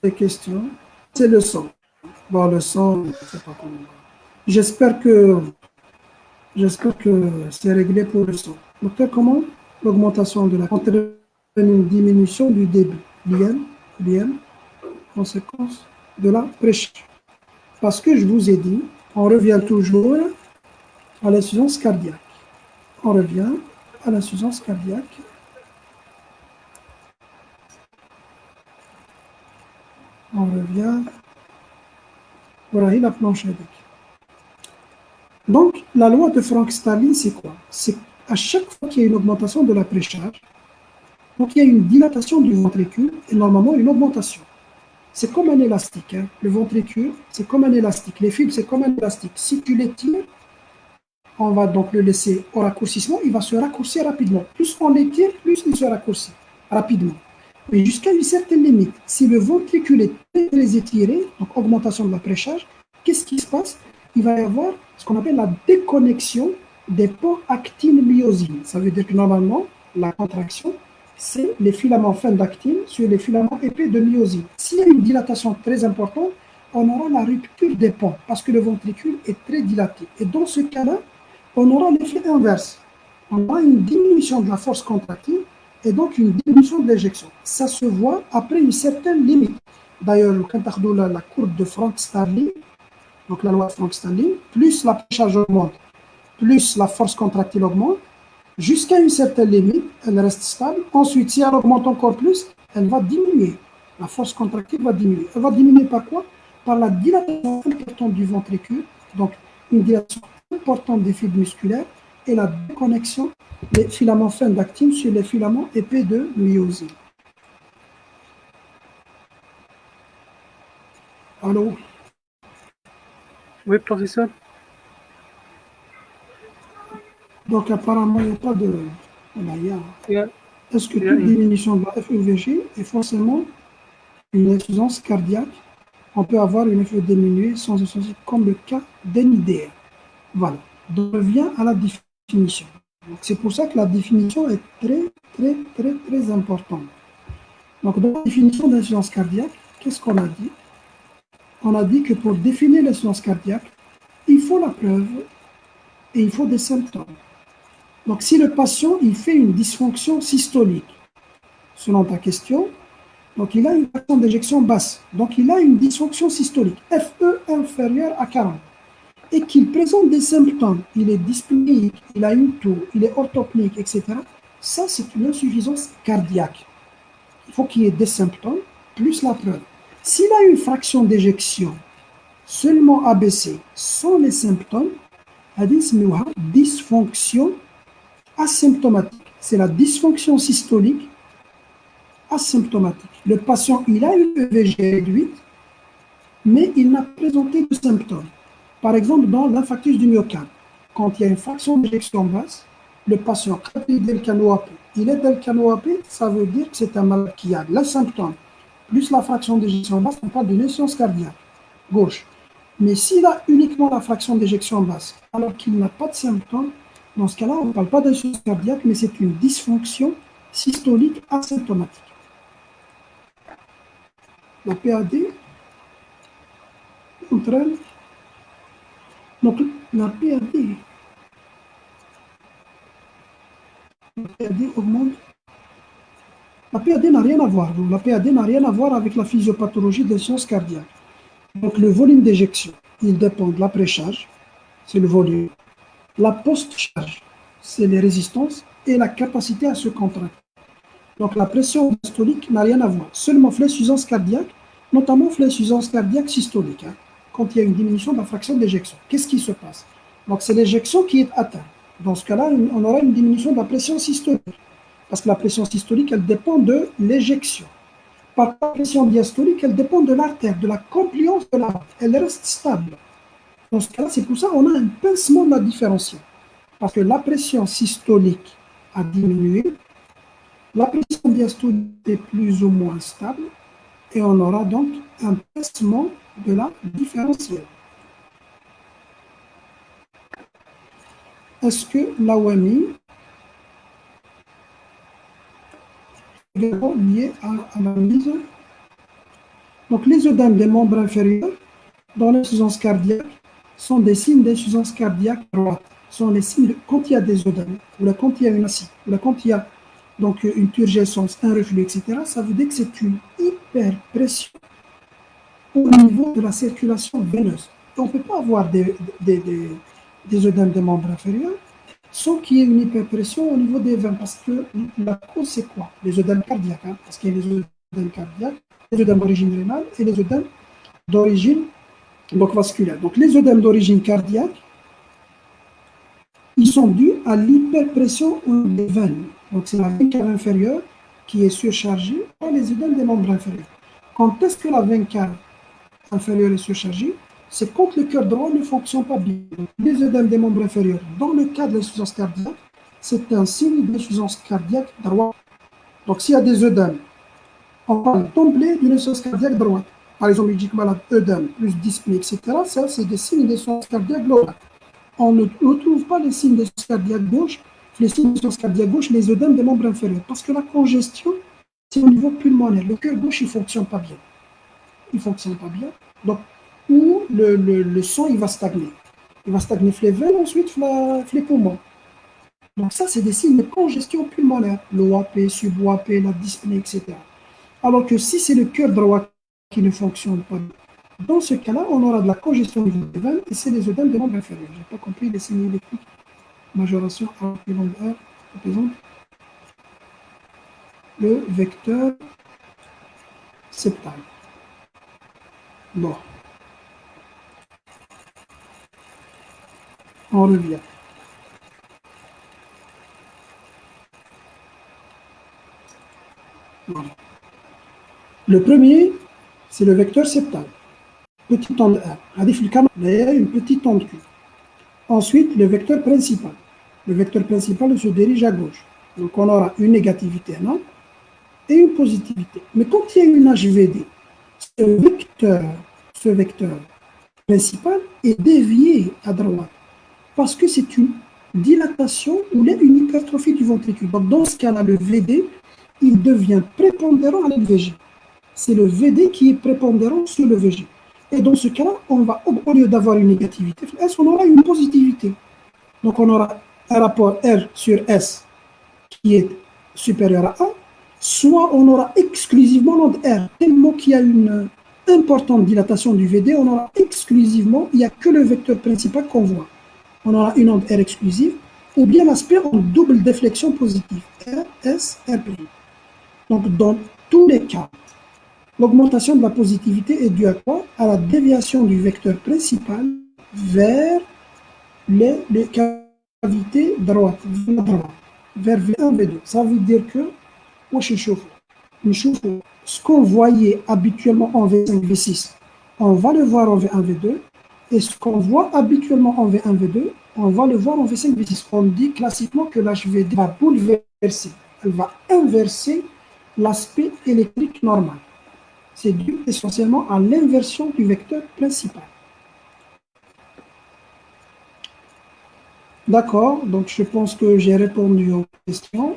[SPEAKER 2] des questions, c'est le son. Bon, le son, c'est pas comment. J'espère que c'est réglé pour le son. Docteur, comment l'augmentation de la entraîne une diminution du débit, l'IM, conséquence de la pression. Parce que je vous ai dit, on revient toujours à l'insuffisance cardiaque. On revient à l'insuffisance cardiaque. On revient. Voilà, la planche avec. Donc, la loi de Frank-Starling, c'est quoi? C'est à chaque fois qu'il y a une augmentation de la précharge, donc il y a une dilatation du ventricule et normalement une augmentation. C'est comme un élastique. Hein. Le ventricule, c'est comme un élastique. Les fibres, c'est comme un élastique. Si tu les tires, on va donc le laisser au raccourcissement, il va se raccourcir rapidement. Plus on les tire, plus il se raccourcit rapidement. Mais jusqu'à une certaine limite, si le ventricule est très étiré, donc augmentation de la précharge, qu'est-ce qui se passe? Il va y avoir ce qu'on appelle la déconnexion des ponts actine-myosine. Ça veut dire que normalement, la contraction, c'est les filaments fins d'actine sur les filaments épais de myosine. S'il y a une dilatation très importante, on aura la rupture des ponts parce que le ventricule est très dilaté. Et dans ce cas-là, on aura l'effet inverse. On aura une diminution de la force contractile et donc une diminution de l'éjection. Ça se voit après une certaine limite. D'ailleurs, quand on a la courbe de Frank-Starling, donc la loi de Frank-Starling, plus la précharge augmente, plus la force contractile augmente, jusqu'à une certaine limite, elle reste stable. Ensuite, si elle augmente encore plus, elle va diminuer. La force contractile va diminuer. Elle va diminuer par quoi? Par la dilatation importante du ventricule, donc une dilatation importante des fibres musculaires et la déconnexion des filaments fins d'actine sur les filaments épais de myosine. Allô?
[SPEAKER 1] Oui, professeur.
[SPEAKER 2] Donc apparemment, il n'y a pas de...
[SPEAKER 1] Yeah.
[SPEAKER 2] Est-ce que toute diminution de la FEVG est forcément une insuffisance cardiaque? On peut avoir une FE diminuée sans insuffisance comme le cas d'NIDR. Voilà. Donc, on revient à la définition. C'est pour ça que la définition est très importante. Donc, dans la définition d'insuffisance cardiaque, qu'est-ce qu'on a dit? On a dit que pour définir l'insuffisance cardiaque, il faut la preuve et il faut des symptômes. Donc, si le patient il fait une dysfonction systolique, selon ta question, donc il a une fraction d'éjection basse, donc il a une dysfonction systolique, FE inférieure à 40, et qu'il présente des symptômes, il est dyspnéique, il a une toux, il est orthopnique, etc., ça c'est une insuffisance cardiaque. Il faut qu'il y ait des symptômes, plus la preuve. S'il a une fraction d'éjection seulement abaissée, sans les symptômes, c'est une dysfonction asymptomatique. C'est la dysfonction systolique asymptomatique. Le patient, il a une EVG réduite, mais il n'a présenté de symptômes. Par exemple, dans l'infarctus du myocarde, quand il y a une fraction d'éjection basse, le patient, quand il est delcanoapé, ça veut dire que c'est un malade qui a les symptômes, plus la fraction d'éjection basse, on parle d'une insuffisance cardiaque gauche. Mais s'il a uniquement la fraction d'éjection basse, alors qu'il n'a pas de symptômes, dans ce cas-là, on ne parle pas d'insuffisance cardiaque, mais c'est une dysfonction systolique asymptomatique. La PAD entraîne. Donc, la PAD augmente. La PAD n'a rien à voir. Donc, la PAD n'a rien à voir avec la physiopathologie des sciences cardiaques. Donc, le volume d'éjection, il dépend de la précharge, c'est le volume. La post-charge, c'est les résistances et la capacité à se contracter. Donc, la pression diastolique n'a rien à voir. Seulement l'insuffisance cardiaque, notamment l'insuffisance cardiaque systolique, hein, quand il y a une diminution de la fraction d'éjection. Qu'est-ce qui se passe? Donc, c'est l'éjection qui est atteinte. Dans ce cas-là, on aura une diminution de la pression systolique. Parce que la pression systolique, elle dépend de l'éjection. Par contre, la pression diastolique, elle dépend de l'artère, de la compliance de l'artère. Elle reste stable. Dans ce cas-là, c'est pour ça qu'on a un pincement de la différentielle. Parce que la pression systolique a diminué, la pression diastolique est plus ou moins stable, et on aura donc un pincement de la différentielle. Est-ce que l'AOMI est également lié à la mise? Donc, les œdèmes des membres inférieurs dans l'insuffisance cardiaque sont des signes d'insuffisance cardiaque droite. Sont les signes quand il y a des œdèmes, ou là, quand il y a une acide, ou là, quand il y a donc, une turgescence, un reflux, etc., ça veut dire que c'est une hyperpression au niveau de la circulation veineuse. Et on ne peut pas avoir des œdèmes des membres inférieurs sans qu'il y ait une hyperpression au niveau des veines. Parce que la cause, c'est quoi? Les œdèmes cardiaques. Hein, parce qu'il y a les œdèmes cardiaques les œdèmes d'origine rénale et les œdèmes d'origine donc vasculaire. Donc les œdèmes d'origine cardiaque, ils sont dus à l'hyperpression des veines. Donc c'est la veine cave inférieure qui est surchargée par les œdèmes des membres inférieurs. Quand est-ce que la veine cave inférieure est surchargée? C'est quand le cœur droit ne fonctionne pas bien. Donc, les œdèmes des membres inférieurs, dans le cas de l'insuffisance cardiaque, c'est un signe d'insuffisance cardiaque droite. Donc s'il y a des œdèmes, on parle d'emblée d'une insuffisance cardiaque droite. Par exemple, il dit que malade œdème plus dyspnée, etc. Ça, c'est des signes d'insuffisance cardiaque globale. On ne retrouve pas les signes d'insuffisance cardiaque gauche, les signes d'insuffisance cardiaque gauche, les œdèmes des membres inférieurs. Parce que la congestion, c'est au niveau pulmonaire. Le cœur gauche, il ne fonctionne pas bien. Il ne fonctionne pas bien. Donc, où le sang, il va stagner. Il va stagner les veines, ensuite les poumons. Donc ça, c'est des signes de congestion pulmonaire. L'OAP, sub-OAP, la dyspnée, etc. Alors que si c'est le cœur droit qui ne fonctionne pas bien, dans ce cas-là, on aura de la congestion au niveau des veines et c'est les œdèmes des membres inférieurs. Je n'ai pas compris les signes électriques. Majoration A, R, représente le vecteur septal. Bon. On revient. Voilà. Le premier, c'est le vecteur septal. Petite onde R. Il y a une petite onde Q. Ensuite, le vecteur principal. Le vecteur principal se dirige à gauche. Donc, on aura une négativité non et une positivité. Mais quand il y a une HVD, ce vecteur principal est dévié à droite parce que c'est une dilatation ou une hypertrophie du ventricule. Donc, dans ce cas-là, le VD, il devient prépondérant à la VG. C'est le VD qui est prépondérant sur le VG. Et dans ce cas-là, on va, au lieu d'avoir une négativité, on aura une positivité. Donc, on aura un rapport R sur S qui est supérieur à 1, soit on aura exclusivement l'onde R. Tellement qu'il y a une importante dilatation du VD, on aura exclusivement, il n'y a que le vecteur principal qu'on voit. On aura une onde R exclusive, ou bien l'aspect en double déflexion positive, R, S, R'. Donc, dans tous les cas, l'augmentation de la positivité est due à quoi? À la déviation du vecteur principal vers les cavités droites, vers V1, V2. Ça veut dire que, ce qu'on voyait habituellement en V5, V6, on va le voir en V1, V2, et ce qu'on voit habituellement en V1, V2, on va le voir en V5, V6. On dit classiquement que l'HVD va bouleverser, elle va inverser l'aspect électrique normal. C'est dû essentiellement à l'inversion du vecteur principal. D'accord, donc je pense que j'ai répondu aux questions.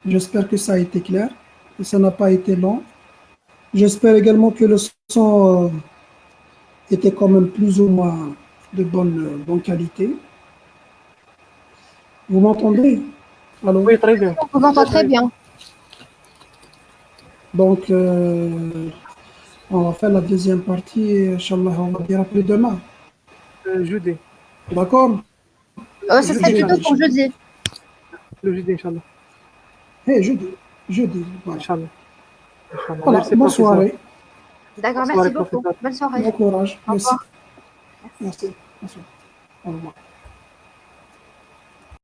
[SPEAKER 2] J'espère que ça a été clair, que ça n'a pas été long. J'espère également que le son était quand même plus ou moins de bonne qualité. Vous m'entendez? Alors,
[SPEAKER 1] Oui, très bien.
[SPEAKER 3] On vous entend très bien.
[SPEAKER 2] donc, on va faire la deuxième partie, Inch'Allah, on va dire après demain.
[SPEAKER 1] Jeudi.
[SPEAKER 2] D'accord?
[SPEAKER 3] Ça serait plutôt pour jeudi.
[SPEAKER 1] Le jeudi, Inch'Allah.
[SPEAKER 2] Hey, jeudi, voilà.
[SPEAKER 1] Inch'Allah. Inch'Allah.
[SPEAKER 2] Voilà,
[SPEAKER 1] Merci,
[SPEAKER 2] bonne
[SPEAKER 1] professeur.
[SPEAKER 2] soirée,
[SPEAKER 3] D'accord,
[SPEAKER 1] Bonsoir,
[SPEAKER 3] merci
[SPEAKER 1] les
[SPEAKER 3] beaucoup.
[SPEAKER 1] professeurs.
[SPEAKER 3] Bonne soirée.
[SPEAKER 2] bon courage,
[SPEAKER 3] Au
[SPEAKER 2] merci.
[SPEAKER 3] revoir.
[SPEAKER 2] Merci. Au revoir.